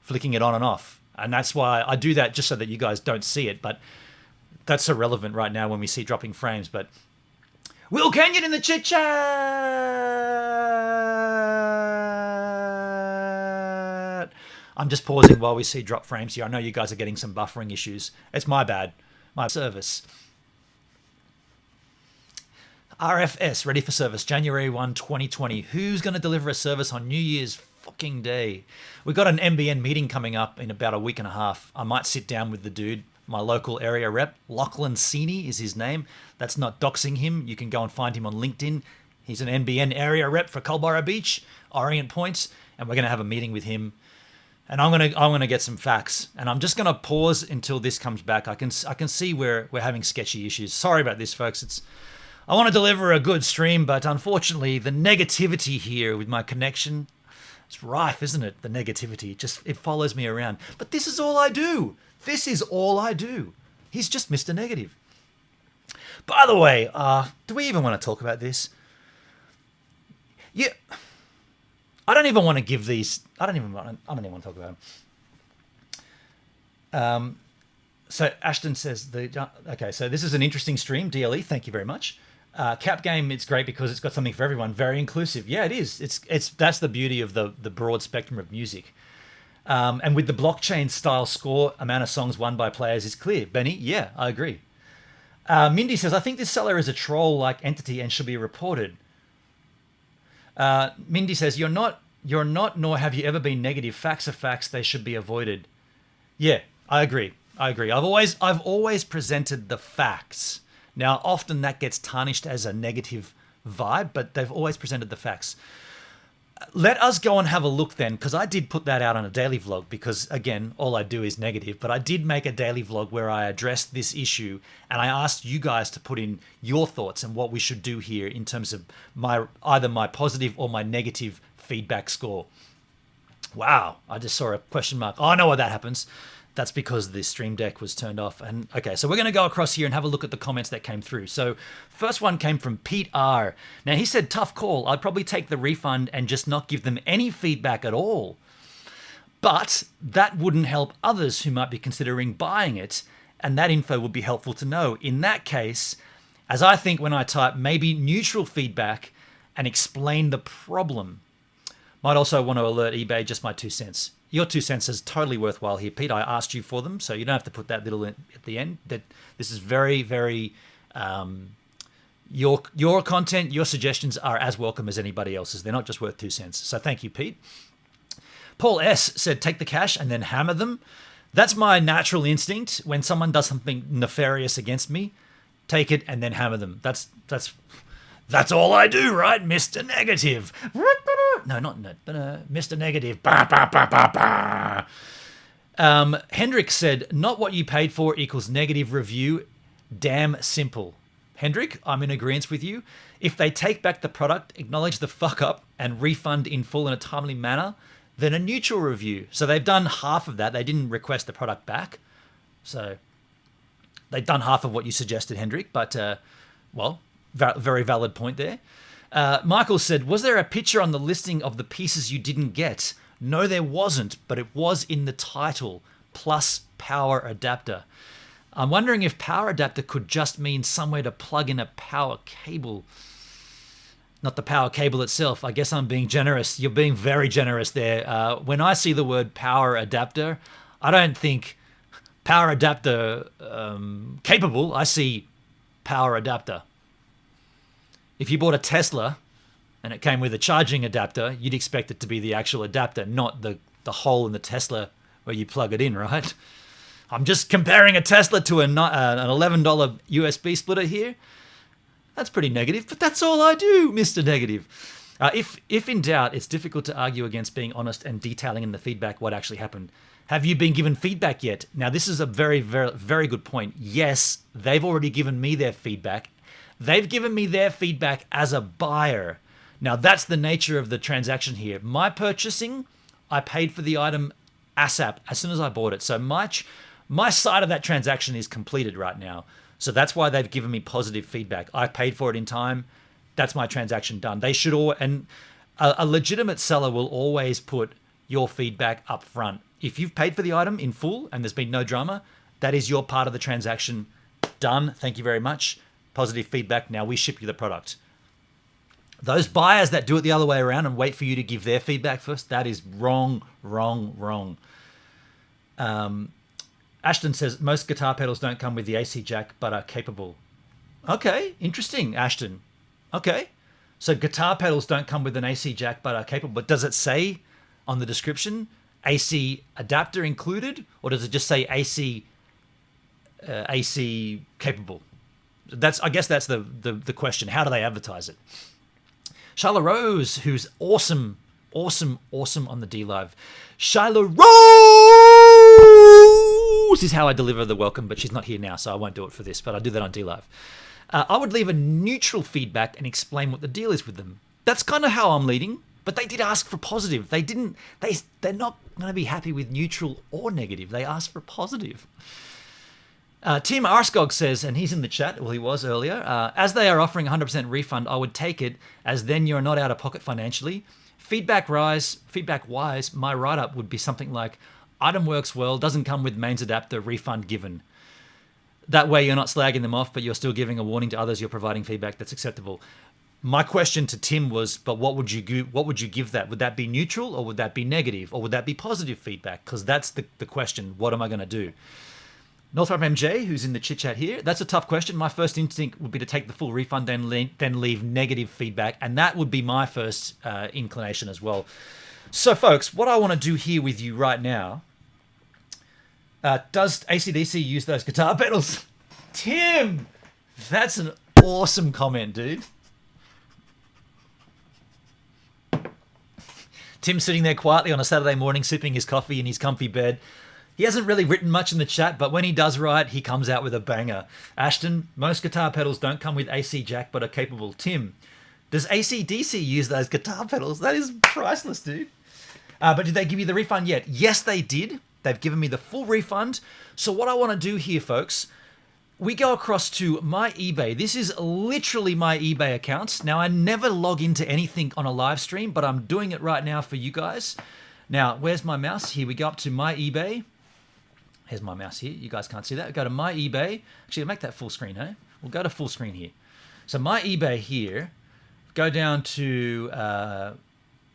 flicking it on and off. And that's why I do that, just so that you guys don't see it. But that's irrelevant right now when we see dropping frames. But Will Kenyon in the chit chat. I'm just pausing while we see drop frames here. I know you guys are getting some buffering issues. It's my bad. My service. RFS, ready for service, January 1, 2020. Who's going to deliver a service on New Year's fucking day? We've got an MBN meeting coming up in about a week and a half. I might sit down with the dude, my local area rep. Lachlan Sini is his name. That's not doxing him. You can go and find him on LinkedIn. He's an NBN area rep for Culburra Beach, Orient Point, and we're going to have a meeting with him. And I'm gonna get some facts. And I'm just gonna pause until this comes back. I can see we're having sketchy issues. Sorry about this, folks. I want to deliver a good stream, but unfortunately, the negativity here with my connection, it's rife, isn't it? The negativity, it follows me around. But this is all I do. This is all I do. He's just Mr. Negative. By the way, do we even want to talk about this? Yeah, I don't even want to give these. I don't even want to talk about them. So Ashton says okay. So this is an interesting stream. DLE, thank you very much. Cap Game, it's great because it's got something for everyone. Very inclusive. Yeah, it is. That's the beauty of the broad spectrum of music. And with the blockchain style score, amount of songs won by players is clear. Benny, yeah, I agree. Mindy says, I think this seller is a troll-like entity and should be reported. Mindy says, you're not, nor have you ever been negative. Facts are facts. They should be avoided. Yeah, I agree. I've always presented the facts. Now, often that gets tarnished as a negative vibe, but they've always presented the facts. Let us go and have a look then, because I did put that out on a daily vlog because, again, all I do is negative. But I did make a daily vlog where I addressed this issue and I asked you guys to put in your thoughts and what we should do here in terms of either my positive or my negative feedback score. Wow, I just saw a question mark. Oh, I know why that happens. That's because the stream deck was turned off. And okay, so we're going to go across here and have a look at the comments that came through. So first one came from Pete R. Now he said, tough call. I'd probably take the refund and just not give them any feedback at all. But that wouldn't help others who might be considering buying it. And that info would be helpful to know. In that case, as I think when I type maybe neutral feedback and explain the problem. Might also want to alert eBay, just my 2 cents. Your 2 cents is totally worthwhile here, Pete. I asked you for them, so you don't have to put that little in at the end. That this is very, very your content, your suggestions are as welcome as anybody else's. They're not just worth 2 cents. So thank you, Pete. Paul S said, take the cash and then hammer them. That's my natural instinct. When someone does something nefarious against me, take it and then hammer them. That's all I do, right, Mr. Negative? No, not Mr. Negative. Bah, bah, bah, bah, bah. Hendrik said, not what you paid for equals negative review. Damn simple. Hendrik, I'm in agreement with you. If they take back the product, acknowledge the fuck up, and refund in full in a timely manner, then a neutral review. So they've done half of that. They didn't request the product back. So they've done half of what you suggested, Hendrik. But, very valid point there. Michael said, was there a picture on the listing of the pieces you didn't get? No, there wasn't, but it was in the title, plus power adapter. I'm wondering if power adapter could just mean somewhere to plug in a power cable. Not the power cable itself. I guess I'm being generous. You're being very generous there. When I see the word power adapter, I don't think power adapter capable. I see power adapter. If you bought a Tesla and it came with a charging adapter, you'd expect it to be the actual adapter, not the hole in the Tesla where you plug it in, right? I'm just comparing a Tesla to an $11 USB splitter here. That's pretty negative, but that's all I do, Mr. Negative. If in doubt, it's difficult to argue against being honest and detailing in the feedback what actually happened. Have you been given feedback yet? Now, this is a very, very, very good point. Yes, they've already given me their feedback. They've given me their feedback as a buyer. Now, that's the nature of the transaction here. My purchasing, I paid for the item ASAP, as soon as I bought it. So my side of that transaction is completed right now. So that's why they've given me positive feedback. I paid for it in time. That's my transaction done. They should all, and a legitimate seller will always put your feedback up front. If you've paid for the item in full and there's been no drama, that is your part of the transaction done. Thank you very much. Positive feedback. Now we ship you the product. Those buyers that do it the other way around and wait for you to give their feedback first, that is wrong, wrong, wrong. Ashton says, most guitar pedals don't come with the AC jack, but are capable. Okay, interesting, Ashton. Okay, so guitar pedals don't come with an AC jack, but are capable. But does it say on the description, AC adapter included? Or does it just say AC capable? I guess that's the question. How do they advertise it? Shyla Rose, who's awesome on the D Live. Shyla Rose is how I deliver the welcome, but she's not here now, so I won't do it for this, but I do that on D Live. I would leave a neutral feedback and explain what the deal is with them. That's kind of how I'm leading, but they did ask for positive. They're not going to be happy with neutral or negative. They asked for positive. Tim Arskog says, and he's in the chat, well, he was earlier, as they are offering 100% refund, I would take it, as then you're not out of pocket financially. Feedback-wise, my write-up would be something like, item works well, doesn't come with mains adapter, refund given. That way you're not slagging them off, but you're still giving a warning to others you're providing feedback that's acceptable. My question to Tim was, but what would you give that? Would that be neutral, or would that be negative, or would that be positive feedback? Because that's the question. What am I going to do? Northrop MJ, who's in the chit chat here, that's a tough question. My first instinct would be to take the full refund, then leave negative feedback, and that would be my first inclination as well. So, folks, what I want to do here with you right now, does AC/DC use those guitar pedals? Tim, that's an awesome comment, dude. Tim's sitting there quietly on a Saturday morning, sipping his coffee in his comfy bed. He hasn't really written much in the chat, but when he does write, he comes out with a banger. Ashton, most guitar pedals don't come with AC jack, but are capable. Tim, does AC/DC use those guitar pedals? That is priceless, dude. But did they give you the refund yet? Yes, they did. They've given me the full refund. So what I want to do here, folks, we go across to my eBay. This is literally my eBay account. Now, I never log into anything on a live stream, but I'm doing it right now for you guys. Now, where's my mouse? Here we go up to my eBay. Here's my mouse here. You guys can't see that. Go to my eBay. Actually, I'll make that full screen, hey? We'll go to full screen here. So my eBay here. Go down to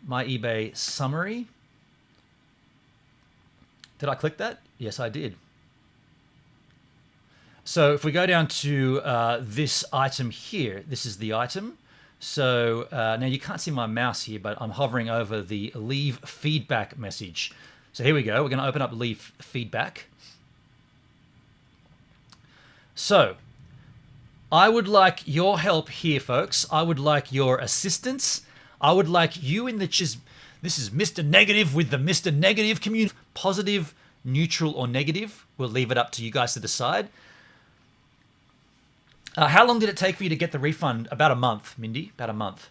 my eBay summary. Did I click that? Yes, I did. So if we go down to this item here, this is the item. So now you can't see my mouse here, but I'm hovering over the leave feedback message. So here we go. We're going to open up leave feedback. So I would like your help here, folks. I would like your assistance. I would like you in the this is Mr. Negative with the Mr. Negative community. Positive, neutral or negative. We'll leave it up to you guys to decide. How long did it take for you to get the refund? About a month, Mindy. About a month.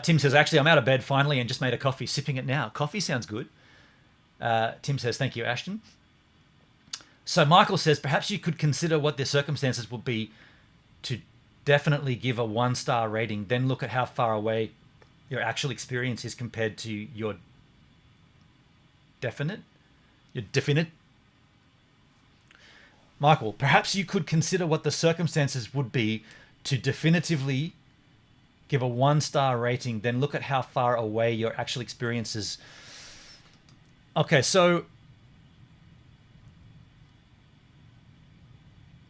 Tim says, actually, I'm out of bed finally and just made a coffee. Sipping it now. Coffee sounds good. Tim says, thank you, Ashton. So Michael says, perhaps you could consider what the circumstances would be to definitely give a 1-star rating, then look at how far away your actual experience is compared to your definite. Michael, perhaps you could consider what the circumstances would be to definitively give a 1-star rating, then look at how far away your actual experience is. Okay, so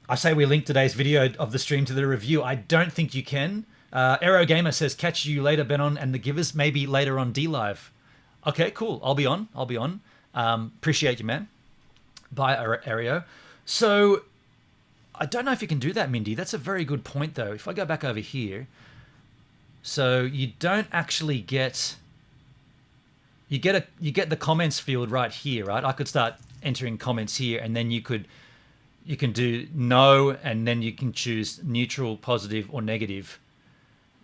I say we link today's video of the stream to the review. I don't think you can. Aero Gamer says, catch you later, Benon, and the givers, maybe later on D-Live. Okay, cool. I'll be on. Appreciate you, man. Bye, Aero. So, I don't know if you can do that, Mindy. That's a very good point, though. If I go back over here, so you don't actually get... You get the comments field right here, right? I could start entering comments here, and then you can do no, and then you can choose neutral, positive, or negative.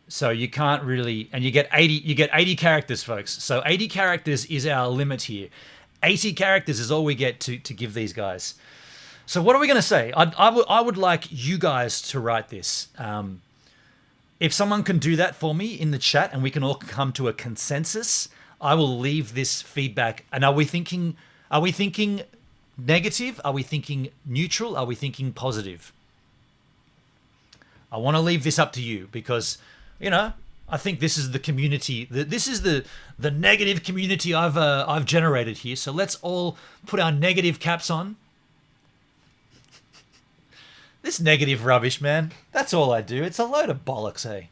So you can't really, and you get 80 characters, folks. So 80 characters is our limit here. 80 characters is all we get to give these guys. So what are we going to say? I would like you guys to write this. If someone can do that for me in the chat and we can all come to a consensus, I will leave this feedback. And are we thinking negative? Are we thinking neutral? Are we thinking positive? I want to leave this up to you because, I think this is the community. This is the negative community I've generated here. So let's all put our negative caps on. This negative rubbish, man. That's all I do. It's a load of bollocks, eh?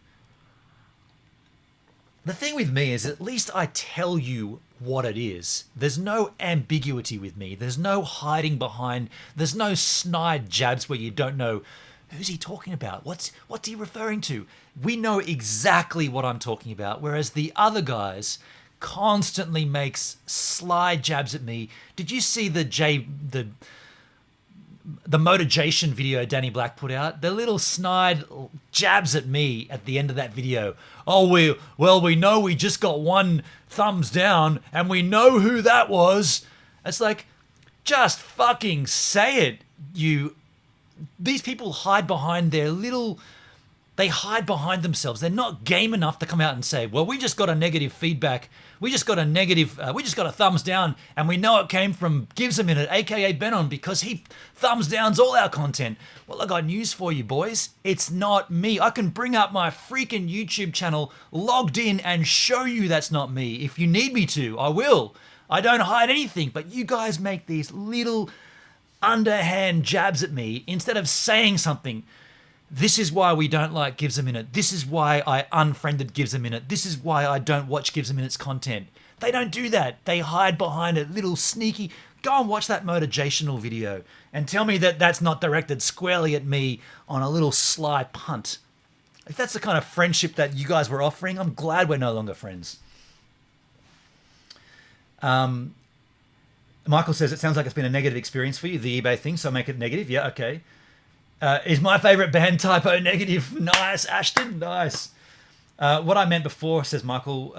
The thing with me is at least I tell you what it is. There's no ambiguity with me. There's no hiding behind. There's no snide jabs where you don't know who's he talking about. What's he referring to? We know exactly what I'm talking about. Whereas the other guys constantly makes sly jabs at me. Did you see the motivation video Danny Black put out? The little snide jabs at me at the end of that video. Oh, we know we just got 1 thumbs down and we know who that was. It's like, just fucking say it. These people hide behind they hide behind themselves. They're not game enough to come out and say, well, we just got a negative feedback. We just got a thumbs down, and we know it came from Gives a Minute, aka Benon, because he thumbs downs all our content. Well, I got news for you, boys. It's not me. I can bring up my freaking YouTube channel, logged in, and show you that's not me. If you need me to, I will. I don't hide anything, but you guys make these little underhand jabs at me instead of saying something. This is why we don't like Gives a Minute. This is why I unfriended Gives a Minute. This is why I don't watch Gives a Minute's content. They don't do that. They hide behind a little sneaky... Go and watch that motivational video and tell me that that's not directed squarely at me on a little sly punt. If that's the kind of friendship that you guys were offering, I'm glad we're no longer friends. Michael says, it sounds like it's been a negative experience for you, the eBay thing, so make it negative. Yeah, okay. Is my favorite band typo negative? Nice, Ashton, nice. What I meant before, says Michael,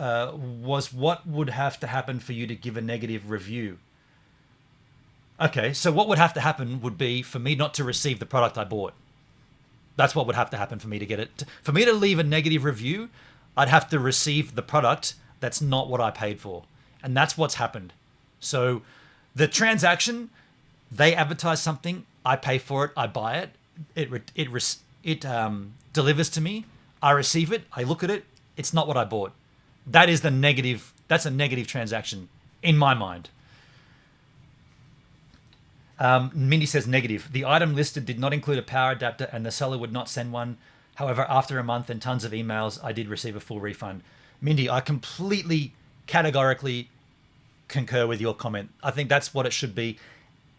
was what would have to happen for you to give a negative review? Okay, so what would have to happen would be for me not to receive the product I bought. That's what would have to happen for me to get it. For me to leave a negative review, I'd have to receive the product that's not what I paid for. And that's what's happened. So the transaction, they advertise something, I pay for it, I buy it. It delivers to me. I receive it. I look at it. It's not what I bought. That's a negative transaction in my mind. Mindy says negative. The item listed did not include a power adapter and the seller would not send one. However, after a month and tons of emails, I did receive a full refund. Mindy, I completely, categorically concur with your comment. I think that's what it should be.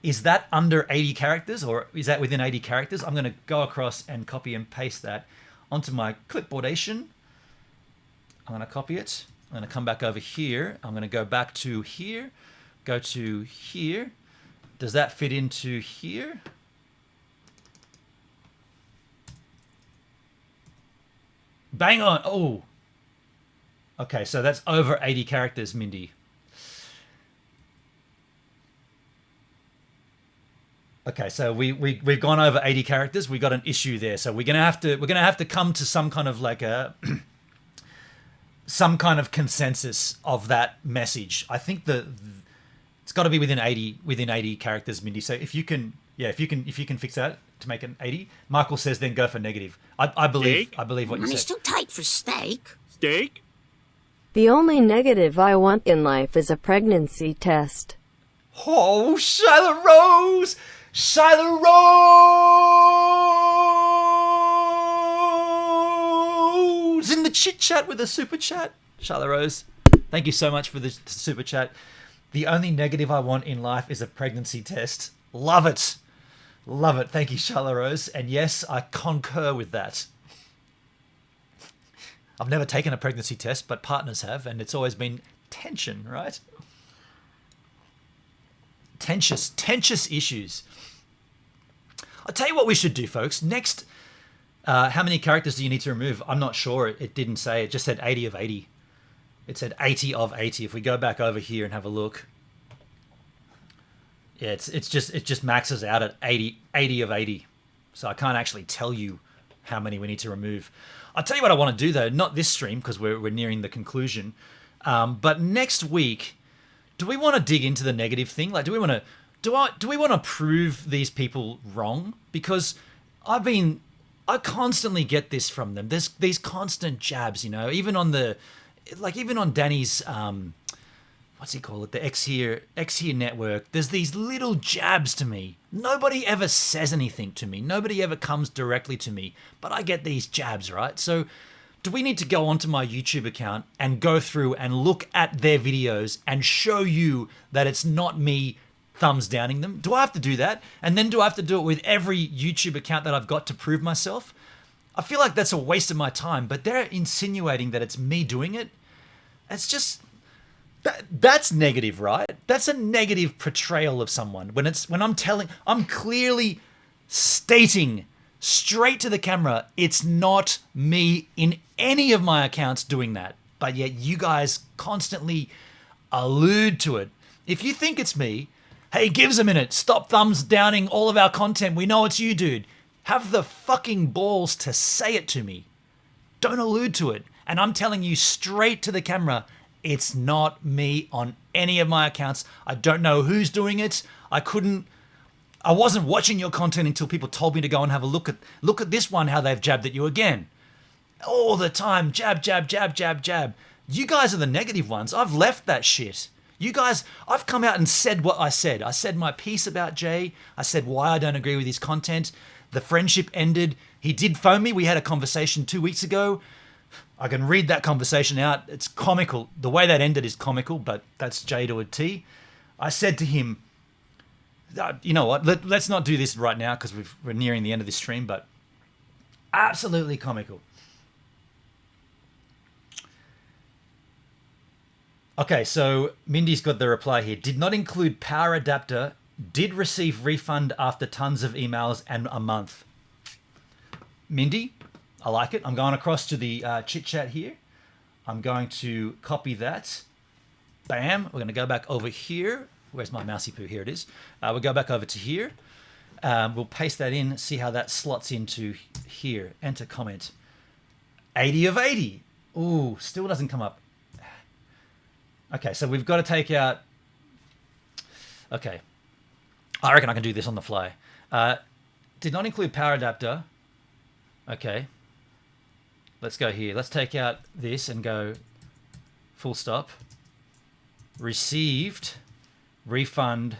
Is that under 80 characters or is that within 80 characters? I'm going to go across and copy and paste that onto my clipboardation. I'm going to copy it. I'm going to come back over here. I'm going to go back to here. go to here. Does that fit into here? Bang on. Oh. Okay, so that's over 80 characters, Mindy. Okay, so we've gone over 80 characters. We got an issue there. So we're gonna have to come to some kind of like a some kind of consensus of that message. I think it's got to be within 80 characters, Mindy. So if you can fix that to make it 80. Michael says then go for negative. I believe Steak? what you Money's said. too tight for steak. Steak? The only negative I want in life is a pregnancy test. Oh, Shyla Rose! Shyla Rose! In the chit chat with the super chat. Shyla Rose, thank you so much for the super chat. The only negative I want in life is a pregnancy test. Love it. Love it. Thank you, Shyla Rose. And yes, I concur with that. I've never taken a pregnancy test, but partners have, and it's always been tension, right? Tensious issues. I'll tell you what we should do, folks. Next, how many characters do you need to remove? I'm not sure. It didn't say. It just said 80 of 80. It said 80 of 80. If we go back over here and have a look, yeah, it just maxes out at 80 of 80. So I can't actually tell you how many we need to remove. I'll tell you what I want to do though. Not this stream because we're nearing the conclusion, but next week. Do we want to dig into the negative thing? Like, do we want to prove these people wrong? Because I constantly get this from them. There's these constant jabs, you know, even on Danny's, what's he call it? The X here network. There's these little jabs to me. Nobody ever says anything to me. Nobody ever comes directly to me, but I get these jabs, right? So, do we need to go onto my YouTube account and go through and look at their videos and show you that it's not me thumbs downing them? Do I have to do that? And then do I have to do it with every YouTube account that I've got to prove myself? I feel like that's a waste of my time, but they're insinuating that it's me doing it. It's just that's negative, right? That's a negative portrayal of someone when I'm clearly stating straight to the camera, it's not me in any of my accounts doing that. But yet you guys constantly allude to it. If you think it's me, hey, give us a minute. Stop thumbs downing all of our content. We know it's you, dude. Have the fucking balls to say it to me. Don't allude to it. And I'm telling you straight to the camera, it's not me on any of my accounts. I don't know who's doing it. I wasn't watching your content until people told me to go and have a look at this one, how they've jabbed at you again. All the time, jab, jab, jab, jab, jab. You guys are the negative ones. I've left that shit. You guys, I've come out and said what I said. I said my piece about Jay. I said why I don't agree with his content. The friendship ended. He did phone me. We had a conversation 2 weeks ago. I can read that conversation out. It's comical. The way that ended is comical, but that's Jay to a T. I said to him, you know what, let's not do this right now because we're nearing the end of this stream, but absolutely comical. Okay, so Mindy's got the reply here. Did not include power adapter. Did receive refund after tons of emails and a month. Mindy, I like it. I'm going across to the chit chat here. I'm going to copy that. Bam. We're going to go back over here. Where's my mousey poo? Here it is. We'll go back over to here. We'll paste that in, see how that slots into here. Enter comment. 80 of 80. Ooh, still doesn't come up. Okay, so we've got to take out... Okay. I reckon I can do this on the fly. Did not include power adapter. Okay. Let's go here. Let's take out this and go full stop. Received refund.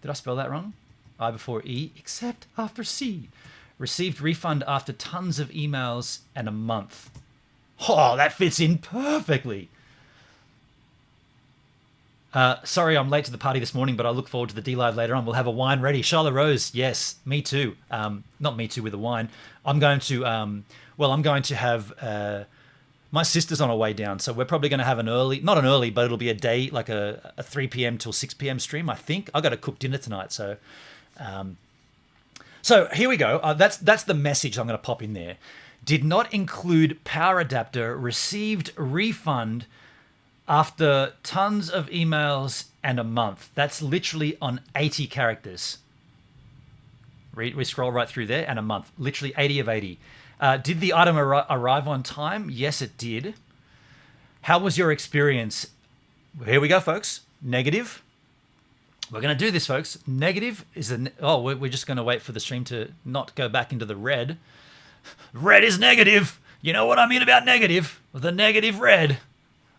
Did I spell that wrong? I before E, except after C. Received refund after tons of emails and a month. Oh, that fits in perfectly. Sorry I'm late to the party this morning, but I look forward to the D-Live later on. We'll have a wine ready. Charlotte Rose, yes, me too. Not me too with the wine. I'm going to have My sister's on her way down, so we're probably going to have not an early, but it'll be a day, like a 3 p.m. till 6 p.m. stream, I think. I got to cook dinner tonight, so... So here we go. That's the message I'm going to pop in there. Did not include power adapter, received refund after tons of emails and a month. That's literally on 80 characters. We scroll right through there, and a month. Literally 80 of 80. Did the item arrive on time? Yes, it did. How was your experience? Here we go, folks. Negative. We're going to do this, folks. Negative is we're just going to wait for the stream to not go back into the red. Red is negative. You know what I mean about negative. The negative red.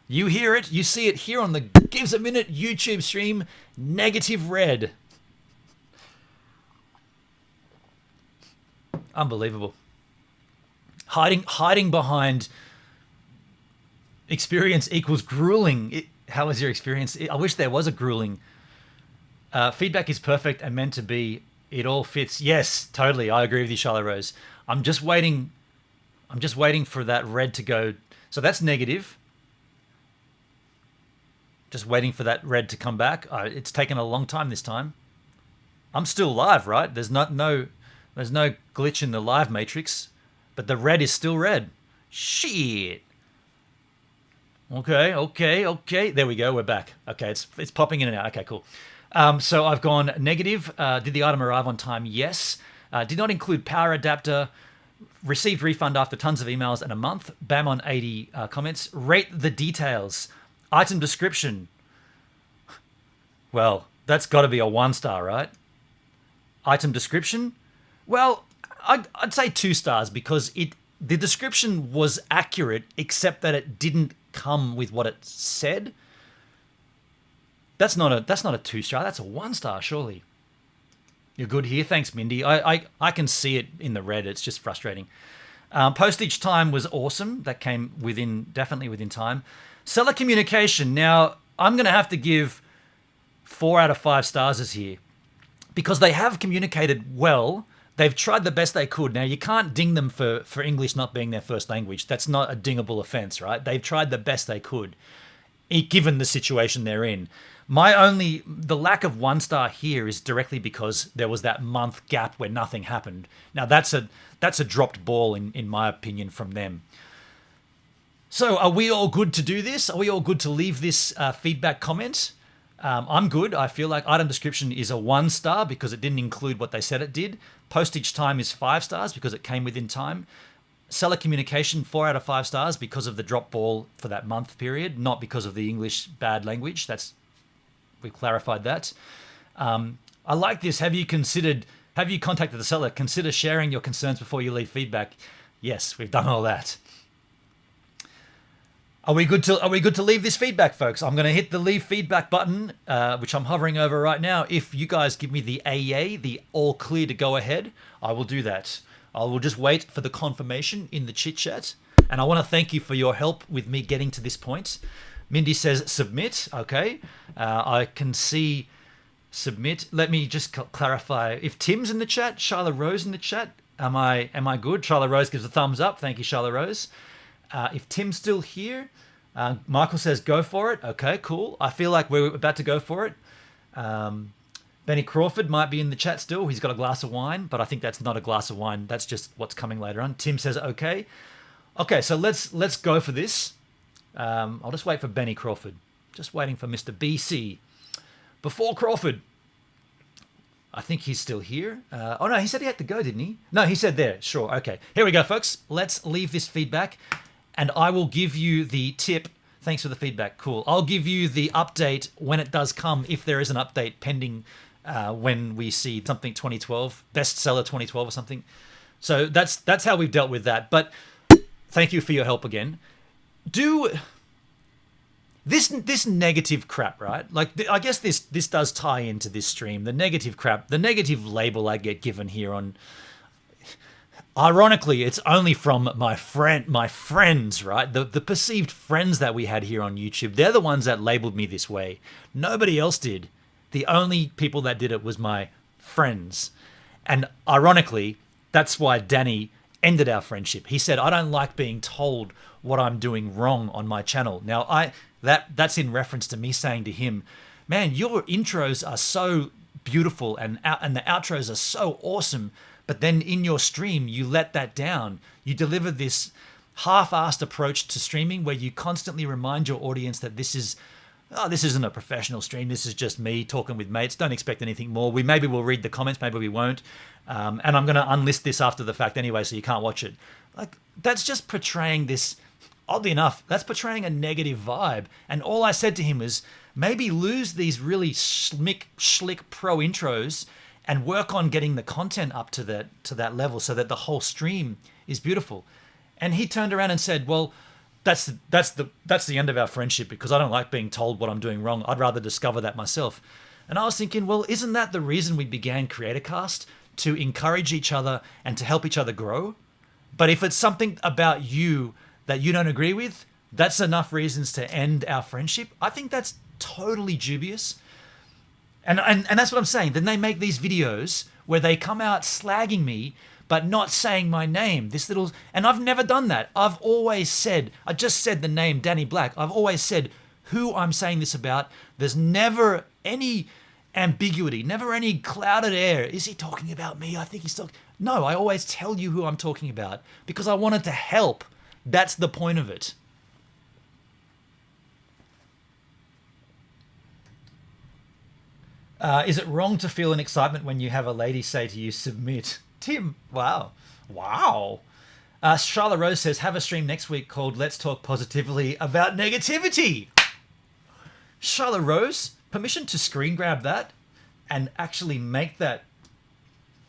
You hear it. You see it here on the Gives a Minute YouTube stream. Negative red. Unbelievable. Hiding behind experience equals grueling. How was your experience? I wish there was a grueling. Feedback is perfect and meant to be. It all fits. Yes, totally. I agree with you, Charlotte Rose. I'm just waiting for that red to go. So that's negative. Just waiting for that red to come back. It's taken a long time this time. I'm still live, right? There's no glitch in the live matrix, but the red is still red. Shit. Okay. There we go. We're back. Okay, it's popping in and out. Okay, cool. So I've gone negative. Did the item arrive on time? Yes. Did not include power adapter. Received refund after tons of emails and a month. Bam on 80 comments. Rate the details. Item description. Well, that's got to be a 1-star, right? Item description. Well, I'd say 2 stars because the description was accurate, except that it didn't come with what it said. That's not a 2-star. That's a 1-star, surely. You're good here. Thanks, Mindy. I can see it in the red. It's just frustrating. Postage time was awesome. That came definitely within time. Seller communication. Now, I'm going to have to give 4 out of 5 stars here because they have communicated well. They've tried the best they could. Now, you can't ding them for English not being their first language. That's not a dingable offense, right? They've tried the best they could, given the situation they're in. The lack of 1-star here is directly because there was that month gap where nothing happened. Now, that's a dropped ball, in my opinion, from them. So are we all good to do this? Are we all good to leave this feedback comment? I'm good. I feel like item description is a 1-star because it didn't include what they said it did. Postage time is 5 stars because it came within time. Seller communication, 4 out of 5 stars because of the drop ball for that month period, not because of the English bad language. We've clarified that. I like this. Have you contacted the seller? Consider sharing your concerns before you leave feedback. Yes, we've done all that. Are we good to leave this feedback, folks? I'm going to hit the leave feedback button, which I'm hovering over right now. If you guys give me the AA, the all clear to go ahead, I will do that. I will just wait for the confirmation in the chit chat. And I want to thank you for your help with me getting to this point. Mindy says submit. Okay. I can see submit. Let me just clarify. If Tim's in the chat, Charlotte Rose in the chat, am I good? Charlotte Rose gives a thumbs up. Thank you, Charlotte Rose. If Tim's still here, Michael says go for it. Okay, cool. I feel like we're about to go for it. Benny Crawford might be in the chat still. He's got a glass of wine, but I think that's not a glass of wine. That's just what's coming later on. Tim says okay. Okay, so let's go for this. I'll just wait for Benny Crawford. Just waiting for Mr. BC. Before Crawford. I think he's still here. Oh, no, he said he had to go, didn't he? No, he said there. Sure. Okay. Here we go, folks. Let's leave this feedback, and I will give you the tip. Thanks for the feedback. Cool. I'll give you the update when it does come, if there is an update pending when we see something 2012, bestseller 2012 or something. So that's how we've dealt with that. But thank you for your help again. This negative crap, right? Like, I guess this does tie into this stream. The negative crap, the negative label I get given here on. Ironically, it's only from my friends, right? The perceived friends that we had here on YouTube. They're the ones that labeled me this way. Nobody else did. The only people that did it was my friends. And ironically, that's why Danny ended our friendship. He said, I don't like being told what I'm doing wrong on my channel. Now, that's in reference to me saying to him, man, your intros are so beautiful and the outros are so awesome, but then in your stream, you let that down. You deliver this half-assed approach to streaming where you constantly remind your audience that this isn't a professional stream. This is just me talking with mates. Don't expect anything more. Maybe we'll read the comments, maybe we won't. And I'm going to unlist this after the fact anyway, so you can't watch it. Like, that's just portraying this, oddly enough, that's portraying a negative vibe. And all I said to him was, maybe lose these really slick pro intros and work on getting the content up to that level so that the whole stream is beautiful. And he turned around and said, well, that's the end of our friendship because I don't like being told what I'm doing wrong. I'd rather discover that myself. And I was thinking, well, isn't that the reason we began CreatorCast? To encourage each other and to help each other grow? But if it's something about you that you don't agree with, that's enough reasons to end our friendship. I think that's totally dubious. And that's what I'm saying. Then they make these videos where they come out slagging me but not saying my name. And I've never done that. I've always said, I just said the name Danny Black. I've always said who I'm saying this about. There's never any ambiguity, never any clouded air. Is he talking about me? I think he's talking. No, I always tell you who I'm talking about because I wanted to help. That's the point of it. Is it wrong to feel an excitement when you have a lady say to you, submit? Tim, wow. Charlotte Rose says, have a stream next week called Let's Talk Positively About Negativity. Charlotte Rose, permission to screen grab that and actually make that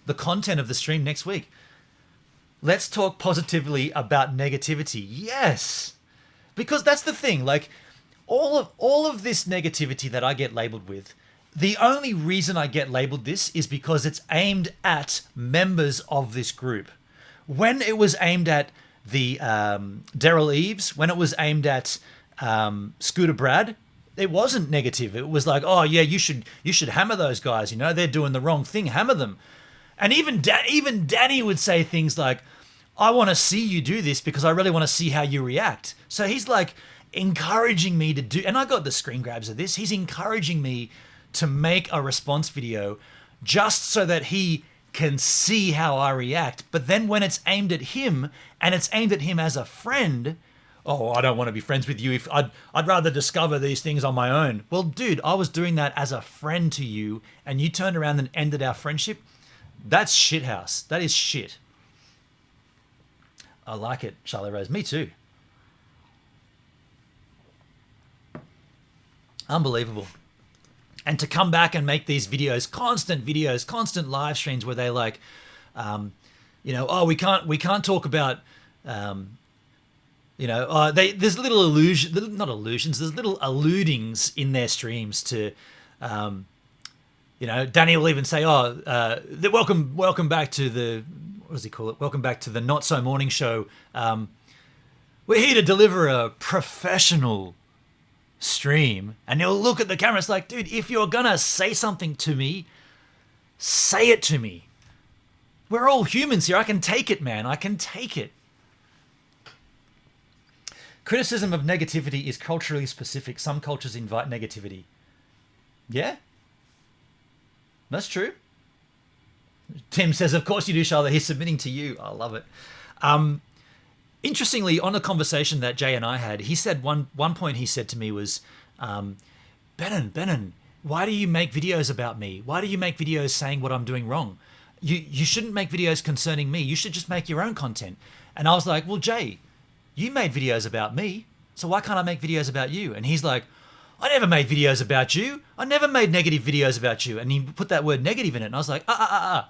the content of the stream next week. Let's talk positively about negativity. Yes. Because that's the thing, like all of this negativity that I get labeled with, the only reason I get labeled this is because it's aimed at members of this group. When it was aimed at the Daryl Eves, when it was aimed at Scooter Brad, it wasn't negative. It was like, oh yeah, you should hammer those guys. You know, they're doing the wrong thing. Hammer them. And even Danny would say things like, I want to see you do this because I really want to see how you react. So he's like encouraging me to do, and I got the screen grabs of this. He's encouraging me to make a response video just so that he can see how I react. But then when it's aimed at him and it's aimed at him as a friend, oh, I don't want to be friends with you. If I'd rather discover these things on my own. Well, dude, I was doing that as a friend to you and you turned around and ended our friendship. That's shithouse. That is shit. I like it, Charlie Rose. Me too. Unbelievable. And to come back and make these videos, constant live streams where they like, oh, we can't talk about, there's little there's little alludings in their streams to, Danny will even say, welcome back to the, what does he call it? Welcome back to the Not So Morning Show. We're here to deliver a professional stream. And he'll look at the camera. It's like, dude, if you're gonna say something to me, say it to me. We're all humans here. I can take it, man. I can take it. Criticism of negativity is culturally specific. Some cultures invite negativity. Yeah, that's true. Tim says, of course you do, Charlotte. He's submitting to you. I love it. Interestingly, on a conversation that Jay and I had, he said one point he said to me was, Benon, why do you make videos about me? Why do you make videos saying what I'm doing wrong? You shouldn't make videos concerning me. You should just make your own content. And I was like, well, Jay, you made videos about me, so why can't I make videos about you? And he's like, I never made videos about you. I never made negative videos about you. And he put that word negative in it. And I was like, I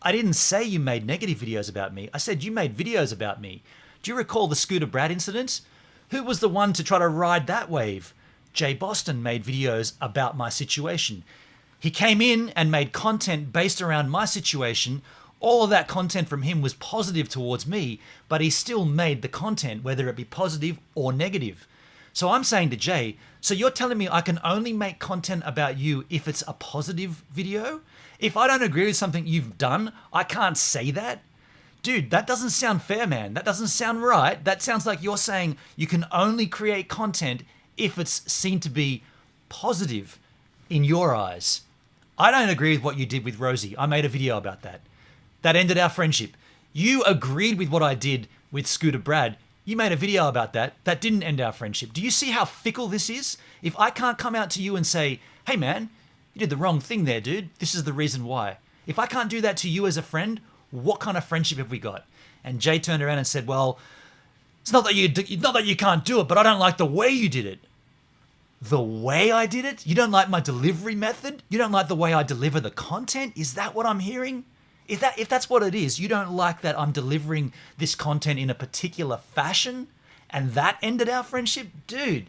didn't say you made negative videos about me. I said you made videos about me. Do you recall the Scooter Brad incident? Who was the one to try to ride that wave? Jay Boston made videos about my situation. He came in and made content based around my situation. All of that content from him was positive towards me, but he still made the content, whether it be positive or negative. So I'm saying to Jay, so you're telling me I can only make content about you if it's a positive video? If I don't agree with something you've done, I can't say that? dude, that doesn't sound fair, man. That doesn't sound right. That sounds like you're saying you can only create content if it's seen to be positive in your eyes. I don't agree with what you did with Rosie. I made a video about that. That ended our friendship. You agreed with what I did with Scooter Brad. You made a video about that. That didn't end our friendship. Do you see how fickle this is? If I can't come out to you and say, hey man, you did the wrong thing there, dude. This is the reason why. If I can't do that to you as a friend, what kind of friendship have we got? And Jay turned around and said, well, it's not that you can't do it, but I don't like the way you did it. The way I did it? You don't like my delivery method? You don't like the way I deliver the content? Is that what I'm hearing? If that's what it is, you don't like that I'm delivering this content in a particular fashion, and that ended our friendship? Dude,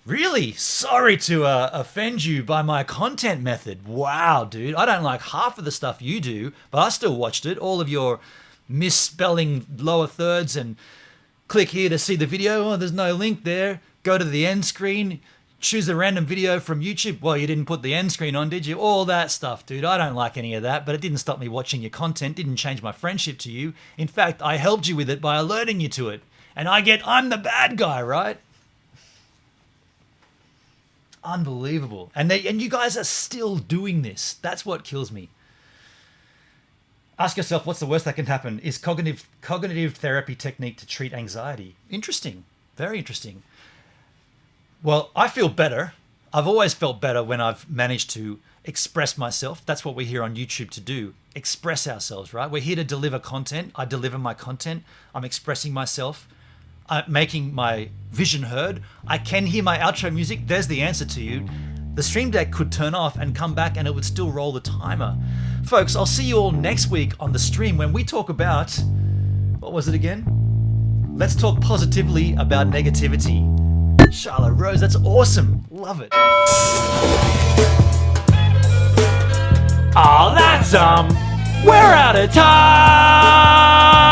really sorry to offend you by my content method. Wow, dude. I don't like half of the stuff you do, but I still watched it. All of your misspelling lower thirds and click here to see the video. Oh, there's no link there. Go to the end screen. Choose a random video from YouTube. Well, you didn't put the end screen on, did you? All that stuff, dude. I don't like any of that, but it didn't stop me watching your content. Didn't change my friendship to you. In fact, I helped you with it by alerting you to it. And I'm the bad guy, right? Unbelievable. And you guys are still doing this. That's what kills me. Ask yourself, what's the worst that can happen? Is cognitive therapy technique to treat anxiety? Interesting. Very interesting. Well, I feel better. I've always felt better when I've managed to express myself. That's what we're here on YouTube to do. Express ourselves, right? We're here to deliver content. I deliver my content. I'm expressing myself. I'm making my vision heard. I can hear my outro music. There's the answer to you. The Stream Deck could turn off and come back and it would still roll the timer. Folks, I'll see you all next week on the stream when we talk about, what was it again? Let's talk positively about negativity. Charlotte Rose, that's awesome. Love it. Oh, that's we're out of time.